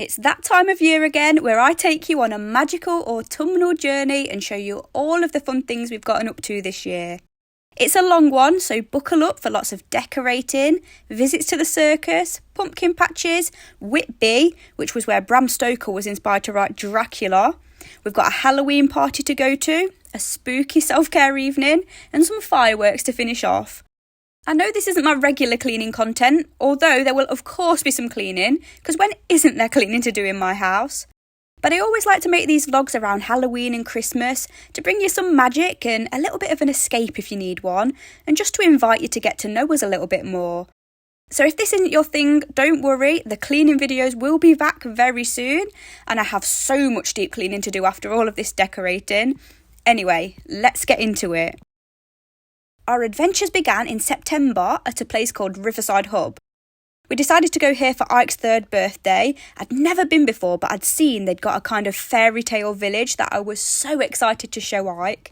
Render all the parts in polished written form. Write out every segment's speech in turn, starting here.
It's that time of year again where I take you on a magical autumnal journey and show you all of the fun things we've gotten up to this year. It's a long one, so buckle up for lots of decorating, visits to the circus, pumpkin patches, Whitby, which was where Bram Stoker was inspired to write Dracula. We've got a Halloween party to go to, a spooky self-care evening, and some fireworks to finish off. I know this isn't my regular cleaning content, although there will of course be some cleaning, because when isn't there cleaning to do in my house? But I always like to make these vlogs around Halloween and Christmas to bring you some magic and a little bit of an escape if you need one, and just to invite you to get to know us a little bit more. So if this isn't your thing, don't worry, the cleaning videos will be back very soon, and I have so much deep cleaning to do after all of this decorating. Anyway, let's get into it. Our adventures began in September at a place called Riverside Hub. We decided to go here for Ike's 3rd birthday. I'd never been before, but I'd seen they'd got a kind of fairy tale village that I was so excited to show Ike.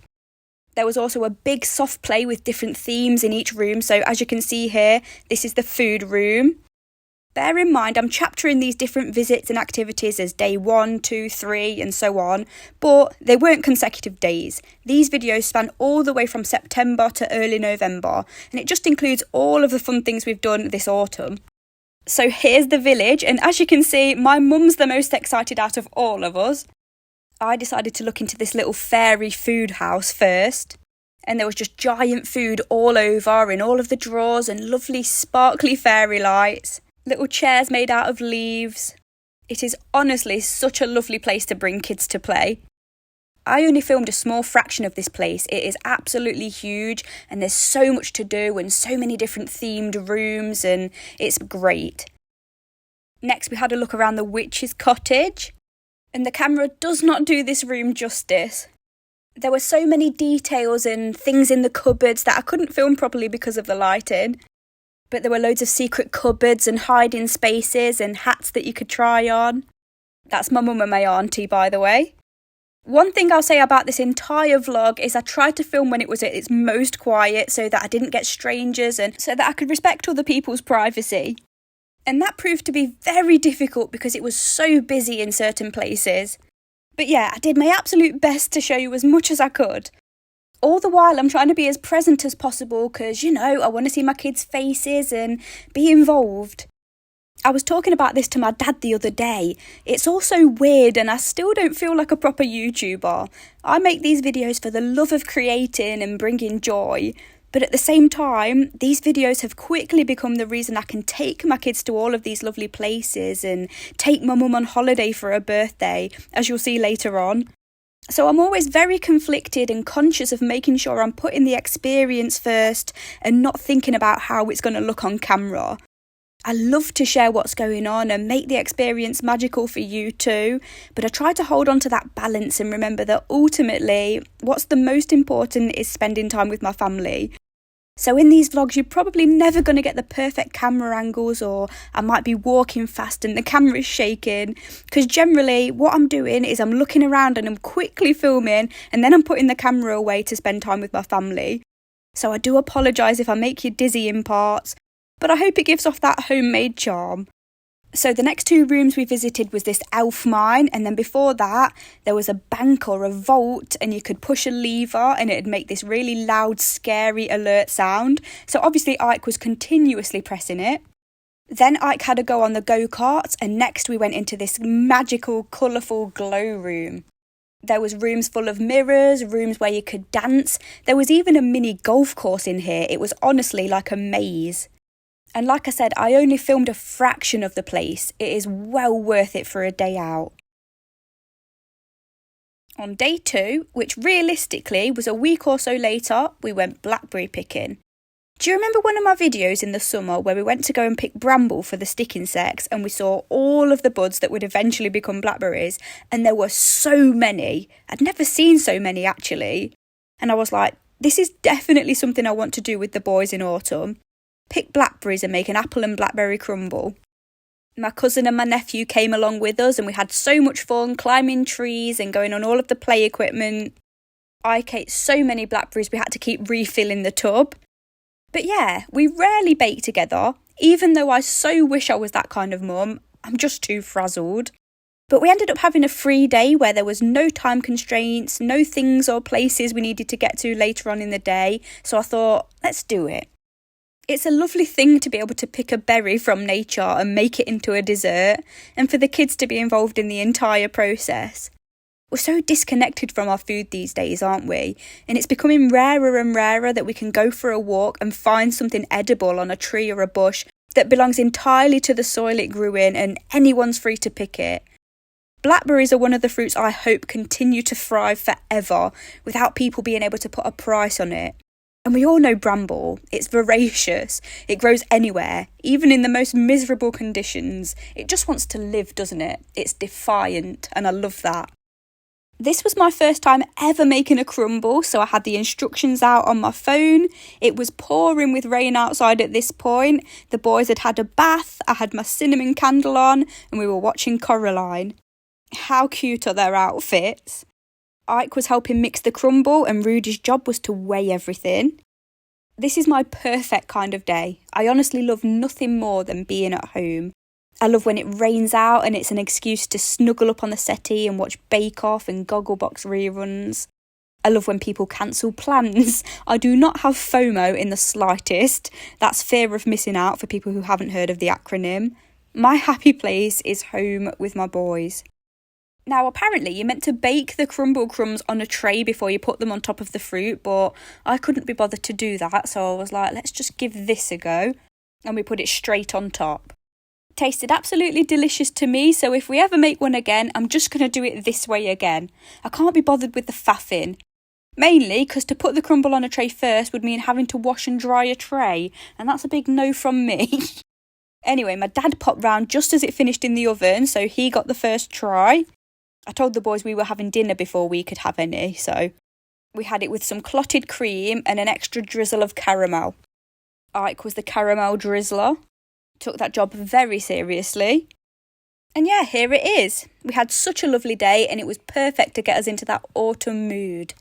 There was also a big soft play with different themes in each room, so as you can see here, this is the food room. Bear in mind, I'm chaptering these different visits and activities as day 1, 2, 3 and so on, but they weren't consecutive days. These videos span all the way from September to early November, and it just includes all of the fun things we've done this autumn. So here's the village, and as you can see, my mum's the most excited out of all of us. I decided to look into this little fairy food house first, and there was just giant food all over in all of the drawers and lovely sparkly fairy lights. Little chairs made out of leaves. It is honestly such a lovely place to bring kids to play. I only filmed a small fraction of this place. It is absolutely huge and there's so much to do and so many different themed rooms and it's great. Next we had a look around the witch's cottage and the camera does not do this room justice. There were so many details and things in the cupboards that I couldn't film properly because of the lighting. But there were loads of secret cupboards and hiding spaces and hats that you could try on. That's my mum and my auntie, by the way. One thing I'll say about this entire vlog is I tried to film when it was at its most quiet so that I didn't get strangers and so that I could respect other people's privacy. And that proved to be very difficult because it was so busy in certain places. But yeah, I did my absolute best to show you as much as I could. All the while I'm trying to be as present as possible because, I want to see my kids' faces and be involved. I was talking about this to my dad the other day. It's all so weird and I still don't feel like a proper YouTuber. I make these videos for the love of creating and bringing joy. But at the same time, these videos have quickly become the reason I can take my kids to all of these lovely places and take my mum on holiday for her birthday, as you'll see later on. So I'm always very conflicted and conscious of making sure I'm putting the experience first and not thinking about how it's going to look on camera. I love to share what's going on and make the experience magical for you too, but I try to hold on to that balance and remember that ultimately what's the most important is spending time with my family. So in these vlogs, you're probably never going to get the perfect camera angles, or I might be walking fast and the camera is shaking, because generally what I'm doing is I'm looking around and I'm quickly filming and then I'm putting the camera away to spend time with my family. So I do apologise if I make you dizzy in parts, but I hope it gives off that homemade charm. So the next 2 rooms we visited was this elf mine, and then before that there was a bank or a vault and you could push a lever and it'd make this really loud, scary alert sound. So obviously Ike was continuously pressing it. Then Ike had a go on the go-karts, and next we went into this magical, colourful glow room. There was rooms full of mirrors, rooms where you could dance. There was even a mini golf course in here. It was honestly like a maze. And like I said, I only filmed a fraction of the place. It is well worth it for a day out. On day 2, which realistically was a week or so later, we went blackberry picking. Do you remember one of my videos in the summer where we went to go and pick bramble for the stick insects and we saw all of the buds that would eventually become blackberries? And there were so many. I'd never seen so many actually. And I was like, this is definitely something I want to do with the boys in autumn. Pick blackberries and make an apple and blackberry crumble. My cousin and my nephew came along with us and we had so much fun climbing trees and going on all of the play equipment. I ate so many blackberries we had to keep refilling the tub. But yeah, we rarely bake together, even though I so wish I was that kind of mum. I'm just too frazzled. But we ended up having a free day where there was no time constraints, no things or places we needed to get to later on in the day. So I thought, let's do it. It's a lovely thing to be able to pick a berry from nature and make it into a dessert, and for the kids to be involved in the entire process. We're so disconnected from our food these days, aren't we? And it's becoming rarer and rarer that we can go for a walk and find something edible on a tree or a bush that belongs entirely to the soil it grew in and anyone's free to pick it. Blackberries are one of the fruits I hope continue to thrive forever without people being able to put a price on it. And we all know bramble. It's voracious. It grows anywhere, even in the most miserable conditions. It just wants to live, doesn't it? It's defiant, and I love that. This was my first time ever making a crumble, so I had the instructions out on my phone. It was pouring with rain outside at this point. The boys had had a bath, I had my cinnamon candle on, and we were watching Coraline. How cute are their outfits? Ike was helping mix the crumble and Rudy's job was to weigh everything. This is my perfect kind of day. I honestly love nothing more than being at home. I love when it rains out and it's an excuse to snuggle up on the settee and watch Bake Off and Gogglebox reruns. I love when people cancel plans. I do not have FOMO in the slightest. That's fear of missing out for people who haven't heard of the acronym. My happy place is home with my boys. Now, apparently, you're meant to bake the crumble crumbs on a tray before you put them on top of the fruit, but I couldn't be bothered to do that, so I was like, let's just give this a go. And we put it straight on top. Tasted absolutely delicious to me, so if we ever make one again, I'm just going to do it this way again. I can't be bothered with the faffing. Mainly because to put the crumble on a tray first would mean having to wash and dry a tray, and that's a big no from me. Anyway, my dad popped round just as it finished in the oven, so he got the first try. I told the boys we were having dinner before we could have any, so we had it with some clotted cream and an extra drizzle of caramel. Ike was the caramel drizzler. Took that job very seriously. And yeah, here it is. We had such a lovely day and it was perfect to get us into that autumn mood.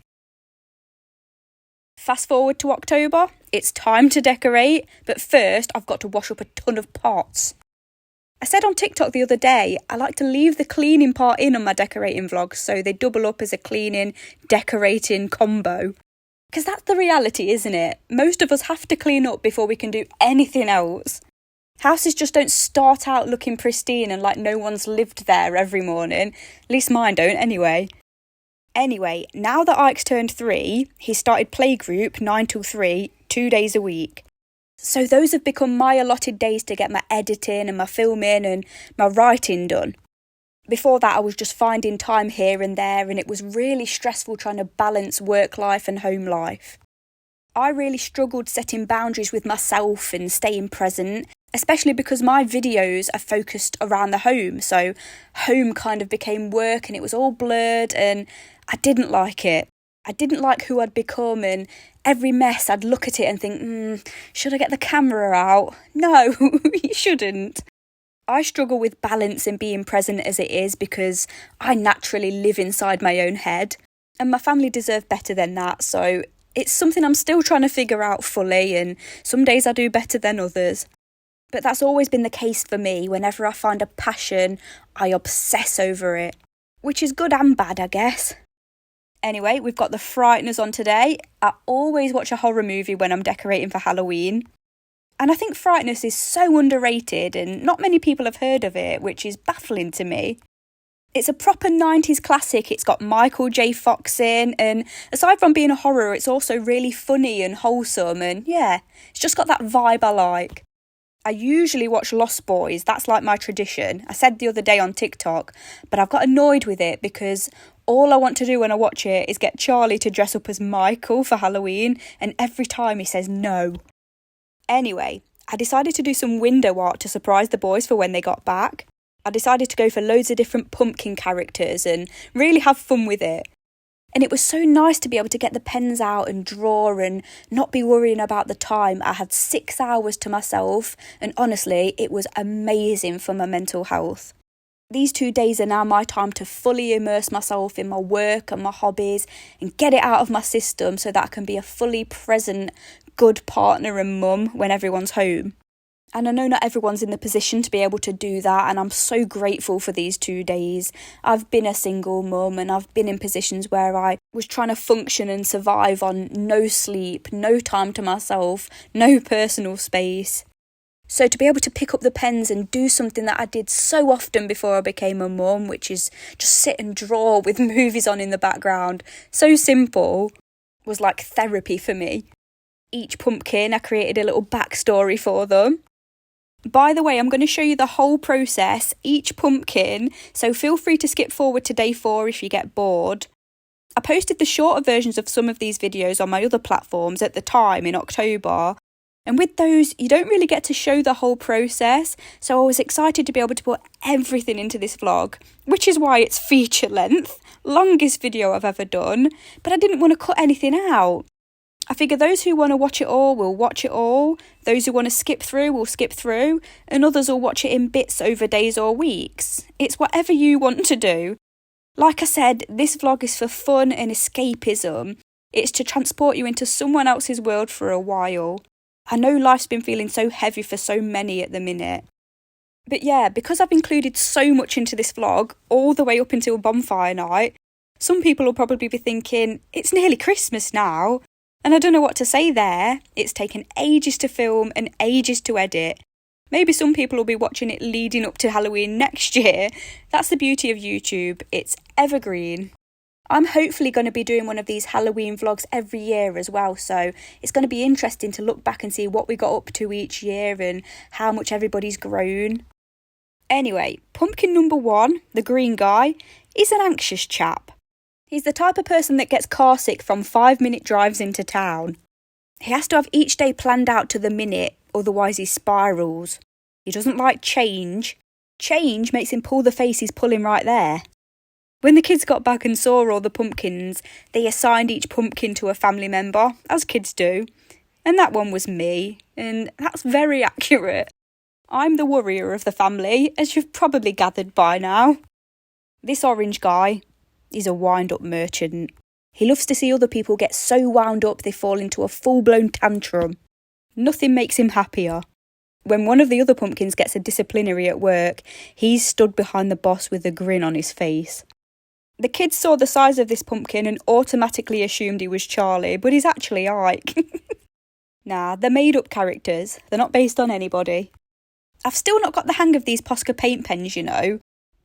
Fast forward to October, it's time to decorate, but first I've got to wash up a ton of pots. I said on TikTok the other day, I like to leave the cleaning part in on my decorating vlogs so they double up as a cleaning, decorating combo. Because that's the reality, isn't it? Most of us have to clean up before we can do anything else. Houses just don't start out looking pristine and like no one's lived there every morning. At least mine don't anyway. Anyway, now that Ike's turned 3, he started playgroup 9 till 3, 2 days a week. So those have become my allotted days to get my editing and my filming and my writing done. Before that, I was just finding time here and there, and it was really stressful trying to balance work life and home life. I really struggled setting boundaries with myself and staying present, especially because my videos are focused around the home, so home kind of became work and it was all blurred and I didn't like it. I didn't like who I'd become, and every mess I'd look at it and think, should I get the camera out? No, you shouldn't. I struggle with balance and being present as it is because I naturally live inside my own head, and my family deserve better than that, so it's something I'm still trying to figure out fully, and some days I do better than others. But that's always been the case for me. Whenever I find a passion, I obsess over it, which is good and bad, I guess. Anyway, we've got the Frighteners on today. I always watch a horror movie when I'm decorating for Halloween. And I think Frighteners is so underrated and not many people have heard of it, which is baffling to me. It's a proper 90s classic. It's got Michael J. Fox in, and aside from being a horror, it's also really funny and wholesome, and yeah, it's just got that vibe I like. I usually watch Lost Boys, that's like my tradition. I said the other day on TikTok, but I've got annoyed with it because all I want to do when I watch it is get Charlie to dress up as Michael for Halloween, and every time he says no. Anyway, I decided to do some window art to surprise the boys for when they got back. I decided to go for loads of different pumpkin characters and really have fun with it. And it was so nice to be able to get the pens out and draw and not be worrying about the time. I had 6 hours to myself, and honestly, it was amazing for my mental health. These 2 days are now my time to fully immerse myself in my work and my hobbies and get it out of my system so that I can be a fully present, good partner and mum when everyone's home. And I know not everyone's in the position to be able to do that, and I'm so grateful for these 2 days. I've been a single mum and I've been in positions where I was trying to function and survive on no sleep, no time to myself, no personal space. So to be able to pick up the pens and do something that I did so often before I became a mum, which is just sit and draw with movies on in the background, so simple, was like therapy for me. Each pumpkin, I created a little backstory for them. By the way, I'm going to show you the whole process, each pumpkin, so feel free to skip forward to day 4 if you get bored. I posted the shorter versions of some of these videos on my other platforms at the time in October, and with those, you don't really get to show the whole process, so I was excited to be able to put everything into this vlog, which is why it's feature length, longest video I've ever done, but I didn't want to cut anything out. I figure those who want to watch it all will watch it all, those who want to skip through will skip through, and others will watch it in bits over days or weeks. It's whatever you want to do. Like I said, this vlog is for fun and escapism. It's to transport you into someone else's world for a while. I know life's been feeling so heavy for so many at the minute. But yeah, because I've included so much into this vlog, all the way up until Bonfire night, some people will probably be thinking, it's nearly Christmas now. And I don't know what to say there. It's taken ages to film and ages to edit. Maybe some people will be watching it leading up to Halloween next year. That's the beauty of YouTube. It's evergreen. I'm hopefully going to be doing one of these Halloween vlogs every year as well, so it's going to be interesting to look back and see what we got up to each year and how much everybody's grown. Anyway, pumpkin number 1, the green guy, is an anxious chap. He's the type of person that gets car sick from 5-minute drives into town. He has to have each day planned out to the minute, otherwise he spirals. He doesn't like change. Change makes him pull the face he's pulling right there. When the kids got back and saw all the pumpkins, they assigned each pumpkin to a family member, as kids do. And that one was me, and that's very accurate. I'm the worrier of the family, as you've probably gathered by now. This orange guy, he's a wind-up merchant. He loves to see other people get so wound up they fall into a full-blown tantrum. Nothing makes him happier. When one of the other pumpkins gets a disciplinary at work, he's stood behind the boss with a grin on his face. The kids saw the size of this pumpkin and automatically assumed he was Charlie, but he's actually Ike. Nah, they're made-up characters. They're not based on anybody. I've still not got the hang of these Posca paint pens, you know.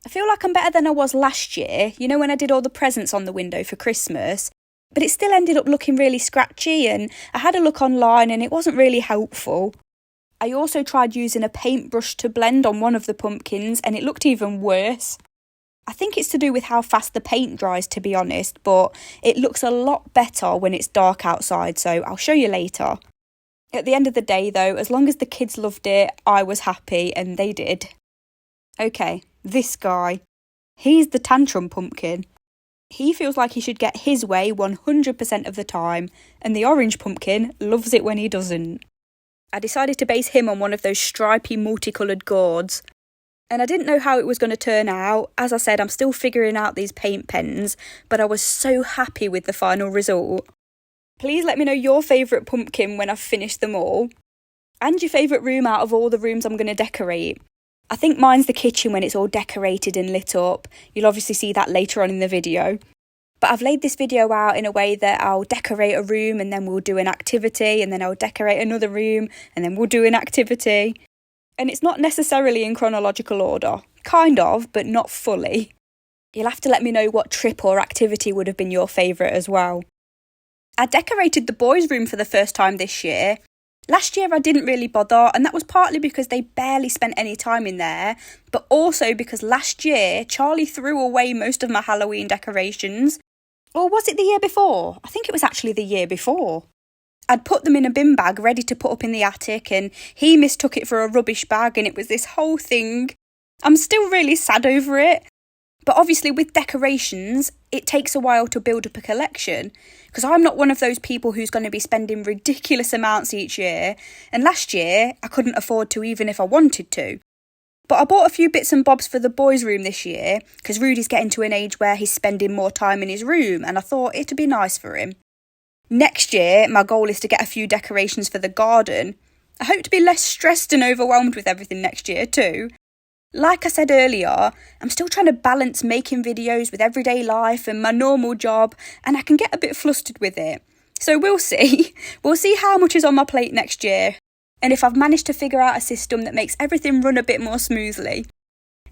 I feel like I'm better than I was last year, you know, when I did all the presents on the window for Christmas. But it still ended up looking really scratchy, and I had a look online and it wasn't really helpful. I also tried using a paintbrush to blend on one of the pumpkins and it looked even worse. I think it's to do with how fast the paint dries, to be honest, but it looks a lot better when it's dark outside, so I'll show you later. At the end of the day, though, as long as the kids loved it, I was happy, and they did. Okay, this guy. He's the tantrum pumpkin. He feels like he should get his way 100% of the time, and the orange pumpkin loves it when he doesn't. I decided to base him on one of those stripy multicoloured gourds. And I didn't know how it was going to turn out. As I said, I'm still figuring out these paint pens, but I was so happy with the final result. Please let me know your favourite pumpkin when I've finished them all. And your favourite room out of all the rooms I'm going to decorate. I think mine's the kitchen when it's all decorated and lit up. You'll obviously see that later on in the video. But I've laid this video out in a way that I'll decorate a room and then we'll do an activity, and then I'll decorate another room and then we'll do an activity. And it's not necessarily in chronological order. Kind of, but not fully. You'll have to let me know what trip or activity would have been your favourite as well. I decorated the boys' room for the first time this year. Last year I didn't really bother, and that was partly because they barely spent any time in there, but also because last year Charlie threw away most of my Halloween decorations. Or was it the year before? I think it was actually the year before. I'd put them in a bin bag ready to put up in the attic, and he mistook it for a rubbish bag, and it was this whole thing. I'm still really sad over it. But obviously with decorations, it takes a while to build up a collection, because I'm not one of those people who's going to be spending ridiculous amounts each year, and last year I couldn't afford to even if I wanted to. But I bought a few bits and bobs for the boys' room this year, because Rudy's getting to an age where he's spending more time in his room, and I thought it'd be nice for him. Next year, my goal is to get a few decorations for the garden. I hope to be less stressed and overwhelmed with everything next year too. Like I said earlier, I'm still trying to balance making videos with everyday life and my normal job, and I can get a bit flustered with it. So we'll see. We'll see how much is on my plate next year, and if I've managed to figure out a system that makes everything run a bit more smoothly.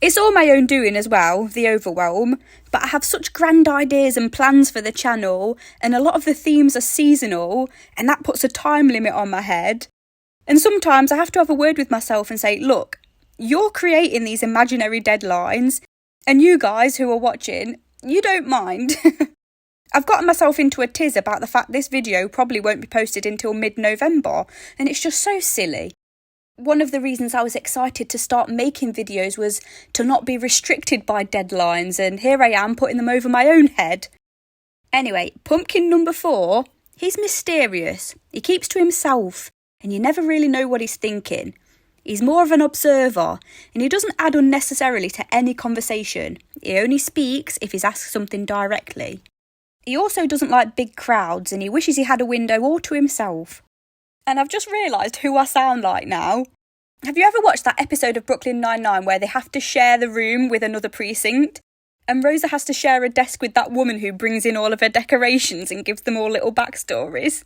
It's all my own doing as well, the overwhelm, but I have such grand ideas and plans for the channel, and a lot of the themes are seasonal, and that puts a time limit on my head. And sometimes I have to have a word with myself and say, look, you're creating these imaginary deadlines, and you guys who are watching, you don't mind. I've gotten myself into a tiz about the fact this video probably won't be posted until mid-November, and it's just so silly. One of the reasons I was excited to start making videos was to not be restricted by deadlines, and here I am putting them over my own head. Anyway, pumpkin number 4, he's mysterious, he keeps to himself, and you never really know what he's thinking. He's more of an observer, and he doesn't add unnecessarily to any conversation. He only speaks if he's asked something directly. He also doesn't like big crowds, and he wishes he had a window all to himself. And I've just realised who I sound like now. Have you ever watched that episode of Brooklyn Nine-Nine where they have to share the room with another precinct? And Rosa has to share a desk with that woman who brings in all of her decorations and gives them all little backstories?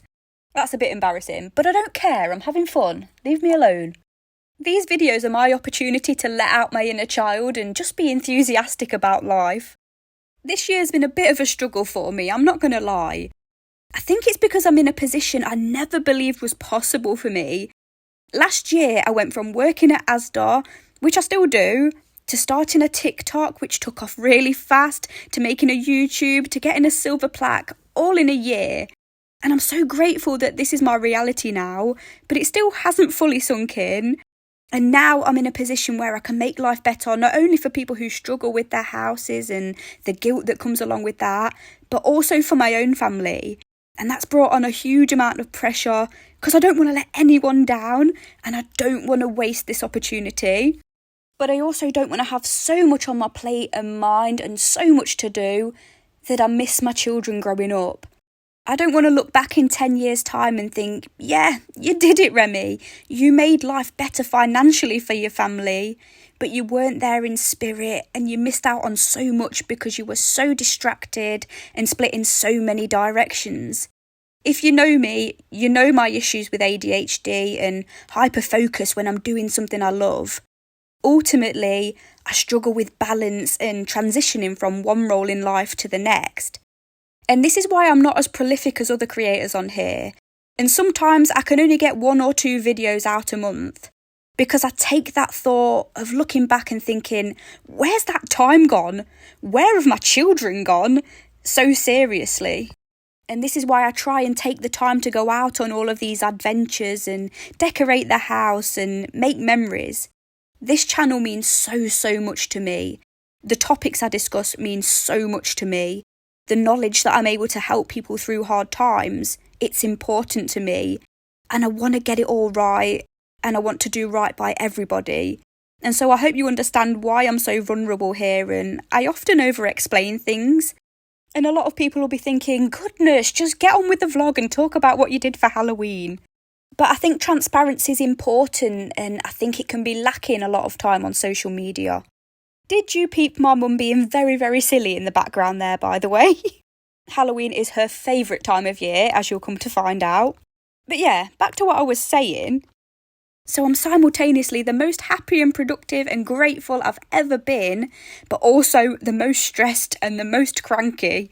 That's a bit embarrassing, but I don't care, I'm having fun. Leave me alone. These videos are my opportunity to let out my inner child and just be enthusiastic about life. This year's been a bit of a struggle for me, I'm not going to lie. I think it's because I'm in a position I never believed was possible for me. Last year I went from working at Asda, which I still do, to starting a TikTok, which took off really fast, to making a YouTube, to getting a silver plaque, all in a year. And I'm so grateful that this is my reality now, but it still hasn't fully sunk in. And now I'm in a position where I can make life better, not only for people who struggle with their houses and the guilt that comes along with that, but also for my own family. And that's brought on a huge amount of pressure because I don't want to let anyone down and I don't want to waste this opportunity. But I also don't want to have so much on my plate and mind and so much to do that I miss my children growing up. I don't want to look back in 10 years' time and think, yeah, you did it, Remy. You made life better financially for your family, but you weren't there in spirit and you missed out on so much because you were so distracted and split in so many directions. If you know me, you know my issues with ADHD and hyperfocus when I'm doing something I love. Ultimately, I struggle with balance and transitioning from one role in life to the next. And this is why I'm not as prolific as other creators on here. And sometimes I can only get 1 or 2 videos out a month. Because I take that thought of looking back and thinking, where's that time gone? Where have my children gone? So seriously. And this is why I try and take the time to go out on all of these adventures and decorate the house and make memories. This channel means so much to me. The topics I discuss mean so much to me. The knowledge that I'm able to help people through hard times, it's important to me. And I want to get it all right. And I want to do right by everybody. And so I hope you understand why I'm so vulnerable here, and I often over-explain things. And a lot of people will be thinking, goodness, just get on with the vlog and talk about what you did for Halloween. But I think transparency is important, and I think it can be lacking a lot of time on social media. Did you peep my mum being very silly in the background there, by the way? Halloween is her favourite time of year, as you'll come to find out. But yeah, back to what I was saying. So I'm simultaneously the most happy and productive and grateful I've ever been, but also the most stressed and the most cranky.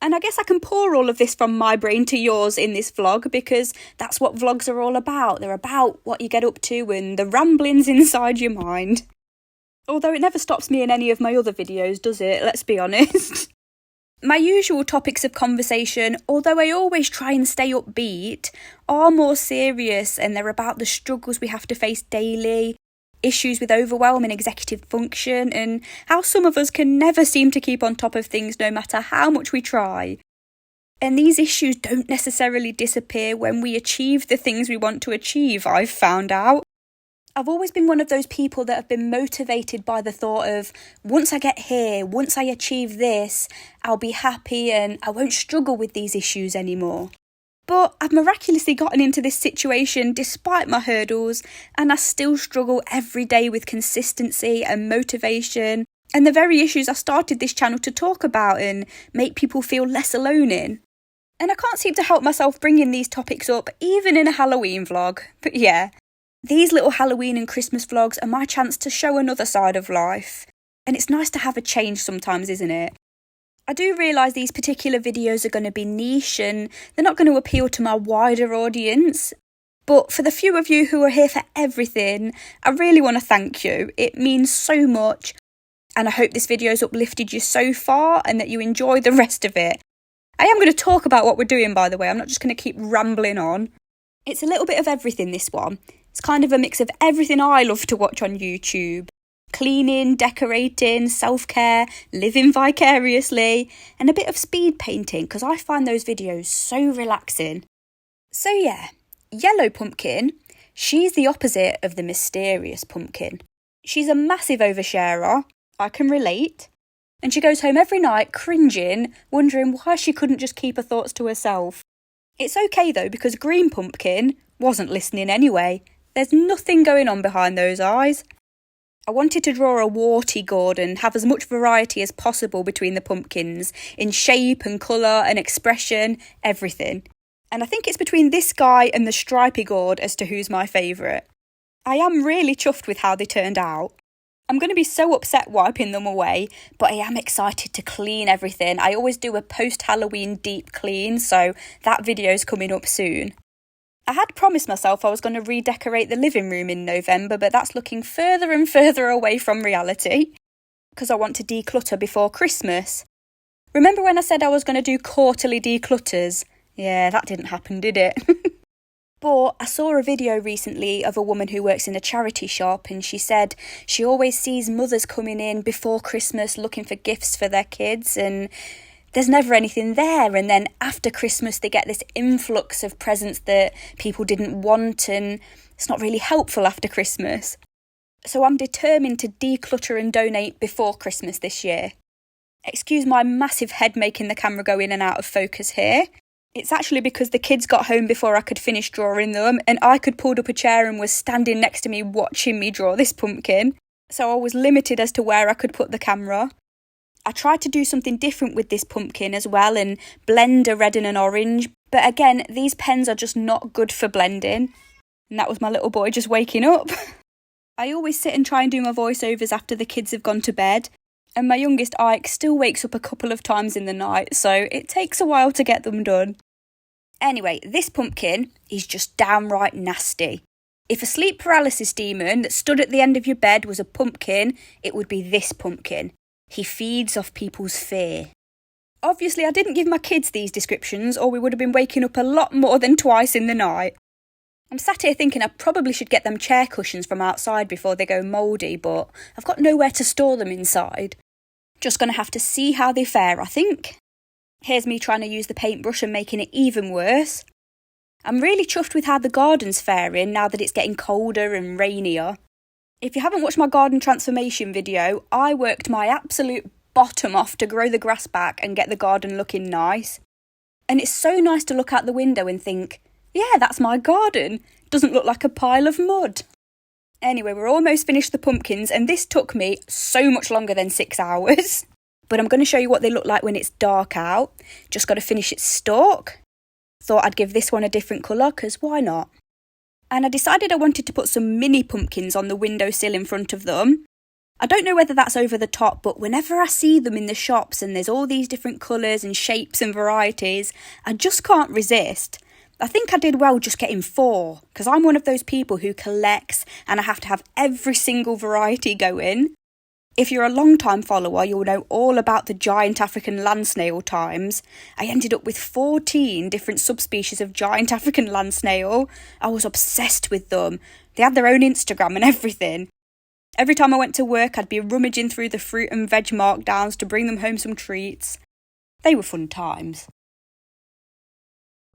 And I guess I can pour all of this from my brain to yours in this vlog, because that's what vlogs are all about. They're about what you get up to and the ramblings inside your mind. Although it never stops me in any of my other videos, does it? Let's be honest. My usual topics of conversation, although I always try and stay upbeat, are more serious, and they're about the struggles we have to face daily, issues with overwhelm and executive function, and how some of us can never seem to keep on top of things no matter how much we try. And these issues don't necessarily disappear when we achieve the things we want to achieve, I've found out. I've always been one of those people that have been motivated by the thought of, once I get here, once I achieve this, I'll be happy and I won't struggle with these issues anymore. But I've miraculously gotten into this situation despite my hurdles, and I still struggle every day with consistency and motivation, and the very issues I started this channel to talk about and make people feel less alone in. And I can't seem to help myself bringing these topics up, even in a Halloween vlog. But yeah, these little Halloween and Christmas vlogs are my chance to show another side of life. And it's nice to have a change sometimes, isn't it? I do realise these particular videos are going to be niche and they're not going to appeal to my wider audience. But for the few of you who are here for everything, I really want to thank you. It means so much. And I hope this video's uplifted you so far and that you enjoy the rest of it. I am going to talk about what we're doing, by the way. I'm not just going to keep rambling on. It's a little bit of everything, this one. It's kind of a mix of everything I love to watch on YouTube. Cleaning, decorating, self-care, living vicariously, and a bit of speed painting because I find those videos so relaxing. So yeah, Yellow Pumpkin, she's the opposite of the mysterious pumpkin. She's a massive oversharer, I can relate, and she goes home every night cringing, wondering why she couldn't just keep her thoughts to herself. It's okay though because Green Pumpkin wasn't listening anyway. There's nothing going on behind those eyes. I wanted to draw a warty gourd and have as much variety as possible between the pumpkins, in shape and colour and expression, everything. And I think it's between this guy and the stripy gourd as to who's my favourite. I am really chuffed with how they turned out. I'm going to be so upset wiping them away, but I am excited to clean everything. I always do a post-Halloween deep clean, so that video's coming up soon. I had promised myself I was going to redecorate the living room in November, but that's looking further and further away from reality because I want to declutter before Christmas. Remember when I said I was going to do quarterly declutters? Yeah, that didn't happen, did it? But I saw a video recently of a woman who works in a charity shop and she said she always sees mothers coming in before Christmas looking for gifts for their kids and there's never anything there, and then after Christmas they get this influx of presents that people didn't want and it's not really helpful after Christmas. So I'm determined to declutter and donate before Christmas this year. Excuse my massive head making the camera go in and out of focus here. It's actually because the kids got home before I could finish drawing them and I could pulled up a chair and was standing next to me watching me draw this pumpkin. So I was limited as to where I could put the camera. I tried to do something different with this pumpkin as well and blend a red and an orange, but again, these pens are just not good for blending. And that was my little boy just waking up. I always sit and try and do my voiceovers after the kids have gone to bed, and my youngest Ike still wakes up a couple of times in the night, so it takes a while to get them done. Anyway, this pumpkin is just downright nasty. If a sleep paralysis demon that stood at the end of your bed was a pumpkin, it would be this pumpkin. He feeds off people's fear. Obviously, I didn't give my kids these descriptions or we would have been waking up a lot more than twice in the night. I'm sat here thinking I probably should get them chair cushions from outside before they go mouldy, but I've got nowhere to store them inside. Just going to have to see how they fare, I think. Here's me trying to use the paintbrush and making it even worse. I'm really chuffed with how the garden's faring now that it's getting colder and rainier. If you haven't watched my garden transformation video, I worked my absolute bottom off to grow the grass back and get the garden looking nice. And it's so nice to look out the window and think, yeah, that's my garden. Doesn't look like a pile of mud. Anyway, we're almost finished the pumpkins and this took me so much longer than 6 hours. But I'm going to show you what they look like when it's dark out. Just got to finish its stalk. Thought I'd give this one a different colour, because why not? And I decided I wanted to put some mini pumpkins on the windowsill in front of them. I don't know whether that's over the top, but whenever I see them in the shops and there's all these different colours and shapes and varieties, I just can't resist. I think I did well just getting 4, because I'm one of those people who collects and I have to have every single variety going. If you're a long-time follower, you'll know all about the giant African land snail times. I ended up with 14 different subspecies of giant African land snail. I was obsessed with them. They had their own Instagram and everything. Every time I went to work, I'd be rummaging through the fruit and veg markdowns to bring them home some treats. They were fun times.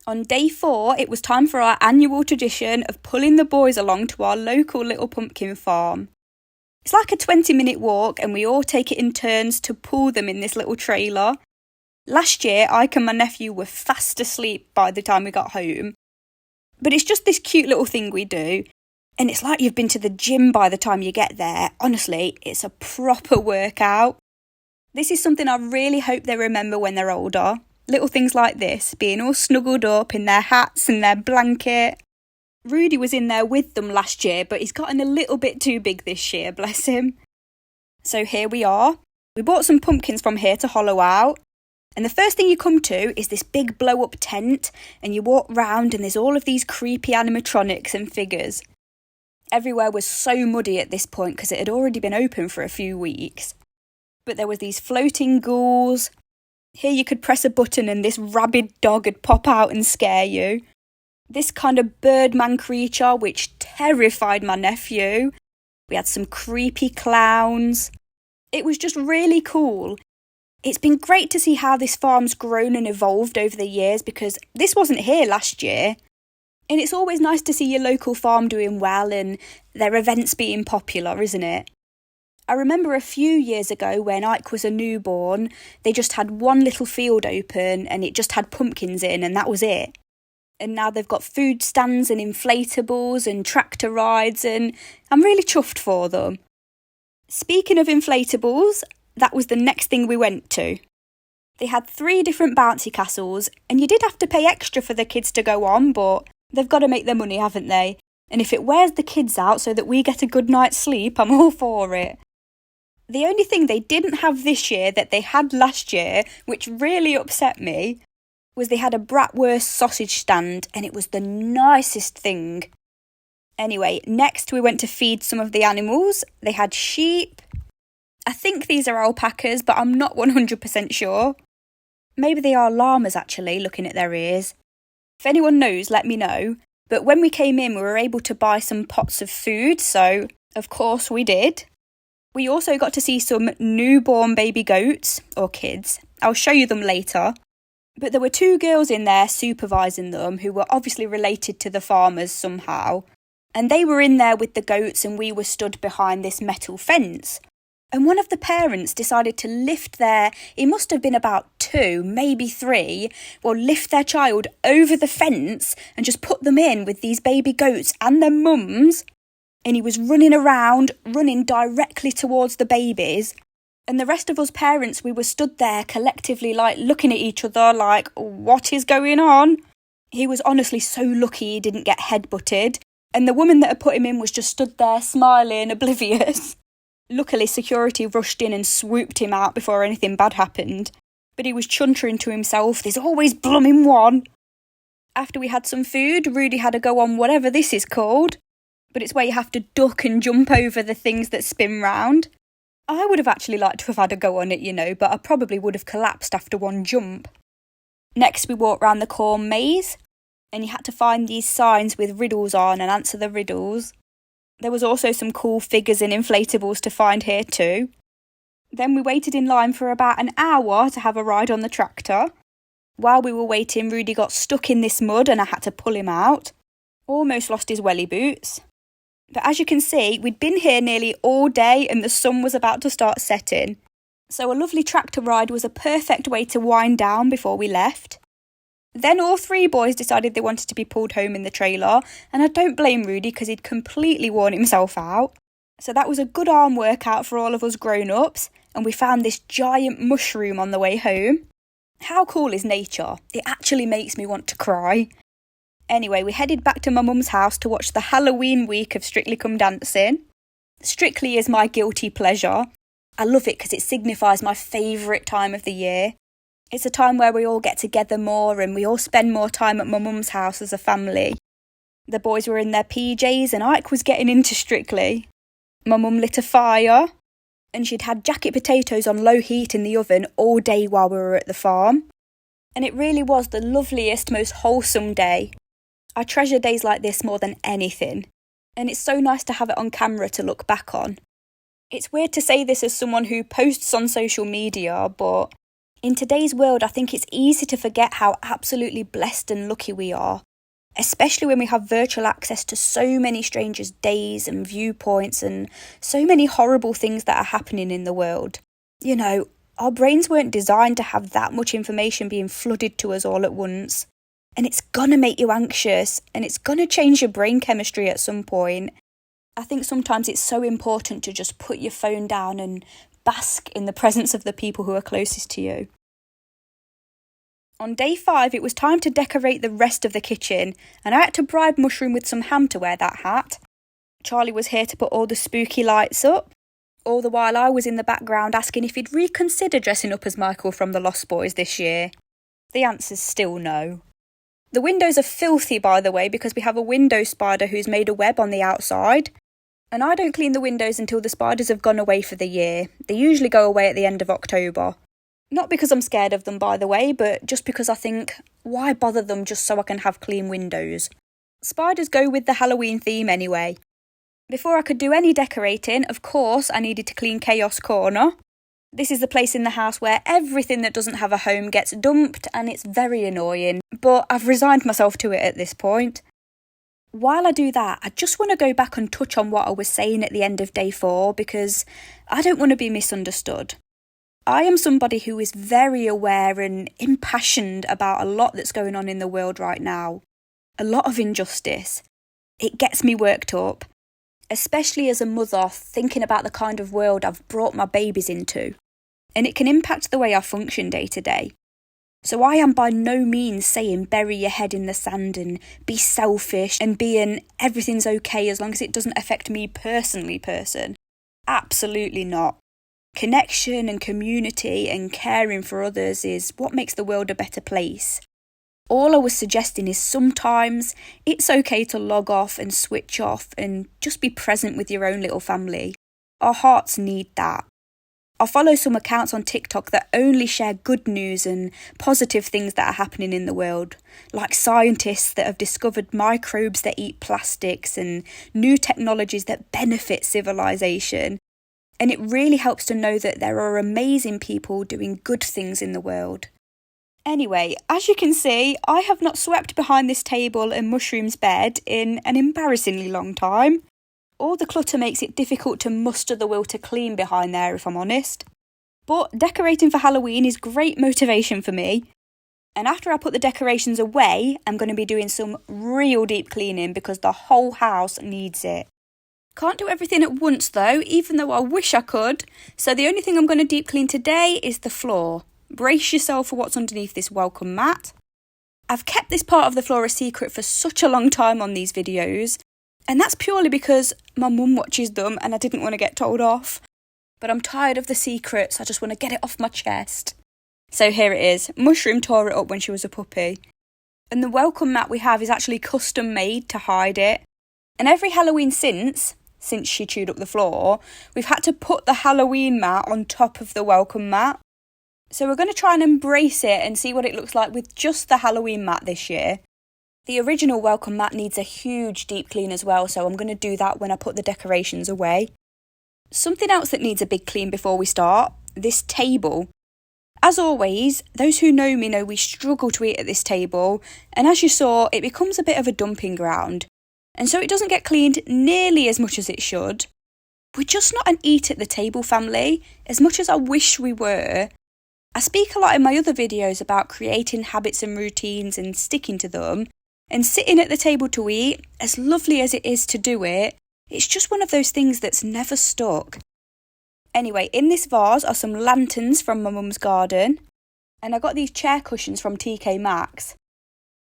On day 4, it was time for our annual tradition of pulling the boys along to our local little pumpkin farm. It's like a 20-minute walk and we all take it in turns to pull them in this little trailer. Last year, Ike and my nephew were fast asleep by the time we got home. But it's just this cute little thing we do. And it's like you've been to the gym by the time you get there. Honestly, it's a proper workout. This is something I really hope they remember when they're older. Little things like this, being all snuggled up in their hats and their blanket. Rudy was in there with them last year, but he's gotten a little bit too big this year, bless him. So here we are. We bought some pumpkins from here to hollow out. And the first thing you come to is this big blow-up tent, and you walk round and there's all of these creepy animatronics and figures. Everywhere was so muddy at this point because it had already been open for a few weeks. But there was these floating ghouls. Here you could press a button and this rabid dog would pop out and scare you. This kind of birdman creature which terrified my nephew. We had some creepy clowns. It was just really cool. It's been great to see how this farm's grown and evolved over the years because this wasn't here last year. And it's always nice to see your local farm doing well and their events being popular, isn't it? I remember a few years ago when Ike was a newborn, they just had one little field open and it just had pumpkins in and that was it. And now they've got food stands and inflatables and tractor rides and I'm really chuffed for them. Speaking of inflatables, that was the next thing we went to. They had 3 different bouncy castles and you did have to pay extra for the kids to go on, but they've got to make their money, haven't they? And if it wears the kids out so that we get a good night's sleep, I'm all for it. The only thing they didn't have this year that they had last year, which really upset me, was they had a bratwurst sausage stand and it was the nicest thing. Anyway, next we went to feed some of the animals. They had sheep. I think these are alpacas, but I'm not 100% sure. Maybe they are llamas actually, looking at their ears. If anyone knows, let me know. But when we came in, we were able to buy some pots of food, so of course we did. We also got to see some newborn baby goats, or kids. I'll show you them later. But there were 2 girls in there supervising them who were obviously related to the farmers somehow. And they were in there with the goats and we were stood behind this metal fence. And one of the parents decided to lift he must have been about 2, maybe 3, lift their child over the fence and just put them in with these baby goats and their mums. And he was running around, running directly towards the babies. And the rest of us parents, we were stood there collectively, looking at each other, what is going on? He was honestly so lucky he didn't get headbutted. And the woman that had put him in was just stood there smiling, oblivious. Luckily, security rushed in and swooped him out before anything bad happened. But he was chuntering to himself, there's always blooming one. After we had some food, Rudy had a go on whatever this is called. But it's where you have to duck and jump over the things that spin round. I would have actually liked to have had a go on it, but I probably would have collapsed after one jump. Next, we walked round the corn maze, and you had to find these signs with riddles on and answer the riddles. There was also some cool figures and inflatables to find here too. Then we waited in line for about an hour to have a ride on the tractor. While we were waiting, Rudy got stuck in this mud and I had to pull him out. Almost lost his welly boots. But as you can see, we'd been here nearly all day and the sun was about to start setting. So a lovely tractor ride was a perfect way to wind down before we left. Then all 3 boys decided they wanted to be pulled home in the trailer, and I don't blame Rudy because he'd completely worn himself out. So that was a good arm workout for all of us grown-ups, and we found this giant mushroom on the way home. How cool is nature? It actually makes me want to cry. Anyway, we headed back to my mum's house to watch the Halloween week of Strictly Come Dancing. Strictly is my guilty pleasure. I love it because it signifies my favourite time of the year. It's a time where we all get together more and we all spend more time at my mum's house as a family. The boys were in their PJs and Ike was getting into Strictly. My mum lit a fire and she'd had jacket potatoes on low heat in the oven all day while we were at the farm. And it really was the loveliest, most wholesome day. I treasure days like this more than anything. And it's so nice to have it on camera to look back on. It's weird to say this as someone who posts on social media, but in today's world, I think it's easy to forget how absolutely blessed and lucky we are, especially when we have virtual access to so many strangers' days and viewpoints and so many horrible things that are happening in the world. Our brains weren't designed to have that much information being flooded to us all at once. And it's gonna make you anxious, and it's gonna change your brain chemistry at some point. I think sometimes it's so important to just put your phone down and bask in the presence of the people who are closest to you. On day 5, it was time to decorate the rest of the kitchen, and I had to bribe Mushroom with some ham to wear that hat. Charlie was here to put all the spooky lights up, all the while I was in the background asking if he'd reconsider dressing up as Michael from the Lost Boys this year. The answer's still no. The windows are filthy, by the way, because we have a window spider who's made a web on the outside. And I don't clean the windows until the spiders have gone away for the year. They usually go away at the end of October. Not because I'm scared of them, by the way, but just because I think, why bother them just so I can have clean windows? Spiders go with the Halloween theme anyway. Before I could do any decorating, of course, I needed to clean Chaos Corner. This is the place in the house where everything that doesn't have a home gets dumped, and it's very annoying, but I've resigned myself to it at this point. While I do that, I just want to go back and touch on what I was saying at the end of day 4, because I don't want to be misunderstood. I am somebody who is very aware and impassioned about a lot that's going on in the world right now. A lot of injustice. It gets me worked up, especially as a mother thinking about the kind of world I've brought my babies into. And it can impact the way I function day to day. So I am by no means saying bury your head in the sand and be selfish and be an everything's okay as long as it doesn't affect me personally person. Absolutely not. Connection and community and caring for others is what makes the world a better place. All I was suggesting is sometimes it's okay to log off and switch off and just be present with your own little family. Our hearts need that. I follow some accounts on TikTok that only share good news and positive things that are happening in the world, like scientists that have discovered microbes that eat plastics and new technologies that benefit civilization. And it really helps to know that there are amazing people doing good things in the world. Anyway, as you can see, I have not swept behind this table and Mushroom's bed in an embarrassingly long time. All the clutter makes it difficult to muster the will to clean behind there, if I'm honest. But decorating for Halloween is great motivation for me. And after I put the decorations away, I'm going to be doing some real deep cleaning because the whole house needs it. Can't do everything at once though, even though I wish I could. So the only thing I'm going to deep clean today is the floor. Brace yourself for what's underneath this welcome mat. I've kept this part of the floor a secret for such a long time on these videos, and that's purely because my mum watches them and I didn't want to get told off. But I'm tired of the secrets, I just want to get it off my chest. So here it is. Mushroom tore it up when she was a puppy. And the welcome mat we have is actually custom made to hide it. And every Halloween since she chewed up the floor, we've had to put the Halloween mat on top of the welcome mat. So we're going to try and embrace it and see what it looks like with just the Halloween mat this year. The original welcome mat needs a huge deep clean as well, so I'm going to do that when I put the decorations away. Something else that needs a big clean before we start, this table. As always, those who know me know we struggle to eat at this table, and as you saw, it becomes a bit of a dumping ground. And so it doesn't get cleaned nearly as much as it should. We're just not an eat at the table family, as much as I wish we were. I speak a lot in my other videos about creating habits and routines and sticking to them, and sitting at the table to eat, as lovely as it is to do it, it's just one of those things that's never stuck. Anyway, in this vase are some lanterns from my mum's garden, and I got these chair cushions from TK Maxx.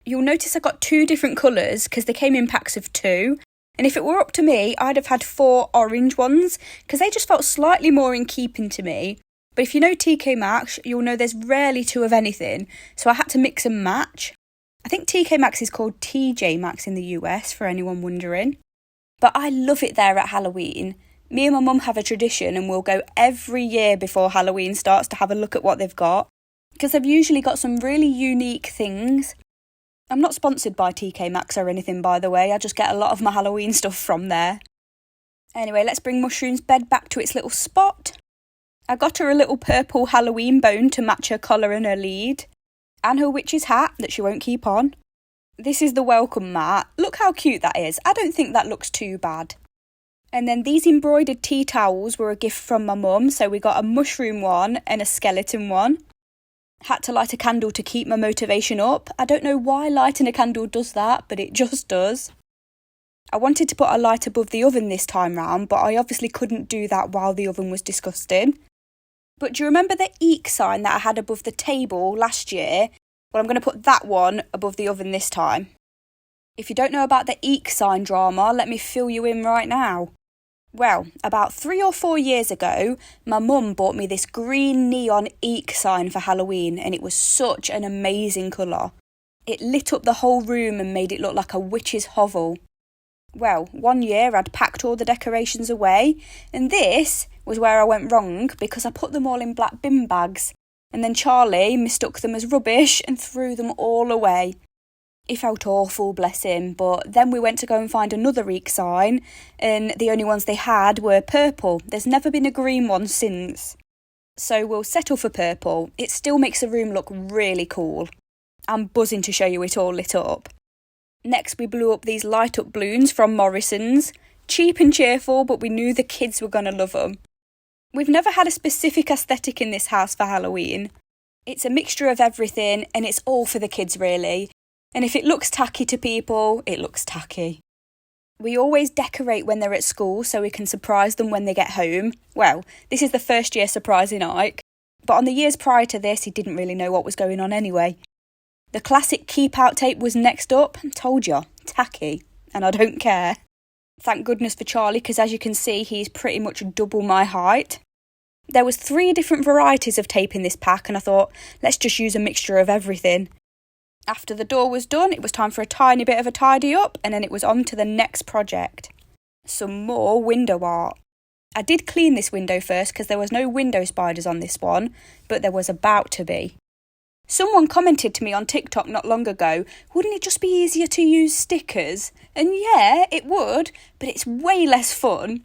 You'll notice I got 2 different colours because they came in packs of 2, and if it were up to me, I'd have had 4 orange ones because they just felt slightly more in keeping to me. But if you know TK Maxx, you'll know there's rarely 2 of anything, so I had to mix and match. I think TK Maxx is called TJ Maxx in the US, for anyone wondering. But I love it there at Halloween. Me and my mum have a tradition and we'll go every year before Halloween starts to have a look at what they've got, because they've usually got some really unique things. I'm not sponsored by TK Maxx or anything, by the way, I just get a lot of my Halloween stuff from there. Anyway, let's bring Mushroom's bed back to its little spot. I got her a little purple Halloween bone to match her collar and her lead, and her witch's hat that she won't keep on. This is the welcome mat. Look how cute that is. I don't think that looks too bad. And then these embroidered tea towels were a gift from my mum, so we got a mushroom one and a skeleton one. Had to light a candle to keep my motivation up. I don't know why lighting a candle does that, but it just does. I wanted to put a light above the oven this time round, but I obviously couldn't do that while the oven was disgusting. But do you remember the eek sign that I had above the table last year? Well, I'm going to put that one above the oven this time. If you don't know about the eek sign drama, let me fill you in right now. Well, about 3 or 4 years ago, my mum bought me this green neon eek sign for Halloween, and it was such an amazing colour. It lit up the whole room and made it look like a witch's hovel. Well, one year I'd packed all the decorations away, and this was where I went wrong because I put them all in black bin bags, and then Charlie mistook them as rubbish and threw them all away. He felt awful, bless him, but then we went to go and find another eek sign, and the only ones they had were purple. There's never been a green one since. So we'll settle for purple. It still makes the room look really cool. I'm buzzing to show you it all lit up. Next we blew up these light-up balloons from Morrison's. Cheap and cheerful, but we knew the kids were going to love them. We've never had a specific aesthetic in this house for Halloween. It's a mixture of everything, and it's all for the kids really. And if it looks tacky to people, it looks tacky. We always decorate when they're at school so we can surprise them when they get home. Well, this is the first year surprising Ike, but on the years prior to this, he didn't really know what was going on anyway. The classic keep out tape was next up. Told you, tacky, and I don't care. Thank goodness for Charlie, because as you can see, he's pretty much double my height. There was 3 different varieties of tape in this pack, and I thought, let's just use a mixture of everything. After the door was done, it was time for a tiny bit of a tidy up, and then it was on to the next project. Some more window art. I did clean this window first because there was no window spiders on this one, but there was about to be. Someone commented to me on TikTok not long ago, wouldn't it just be easier to use stickers? And yeah, it would, but it's way less fun.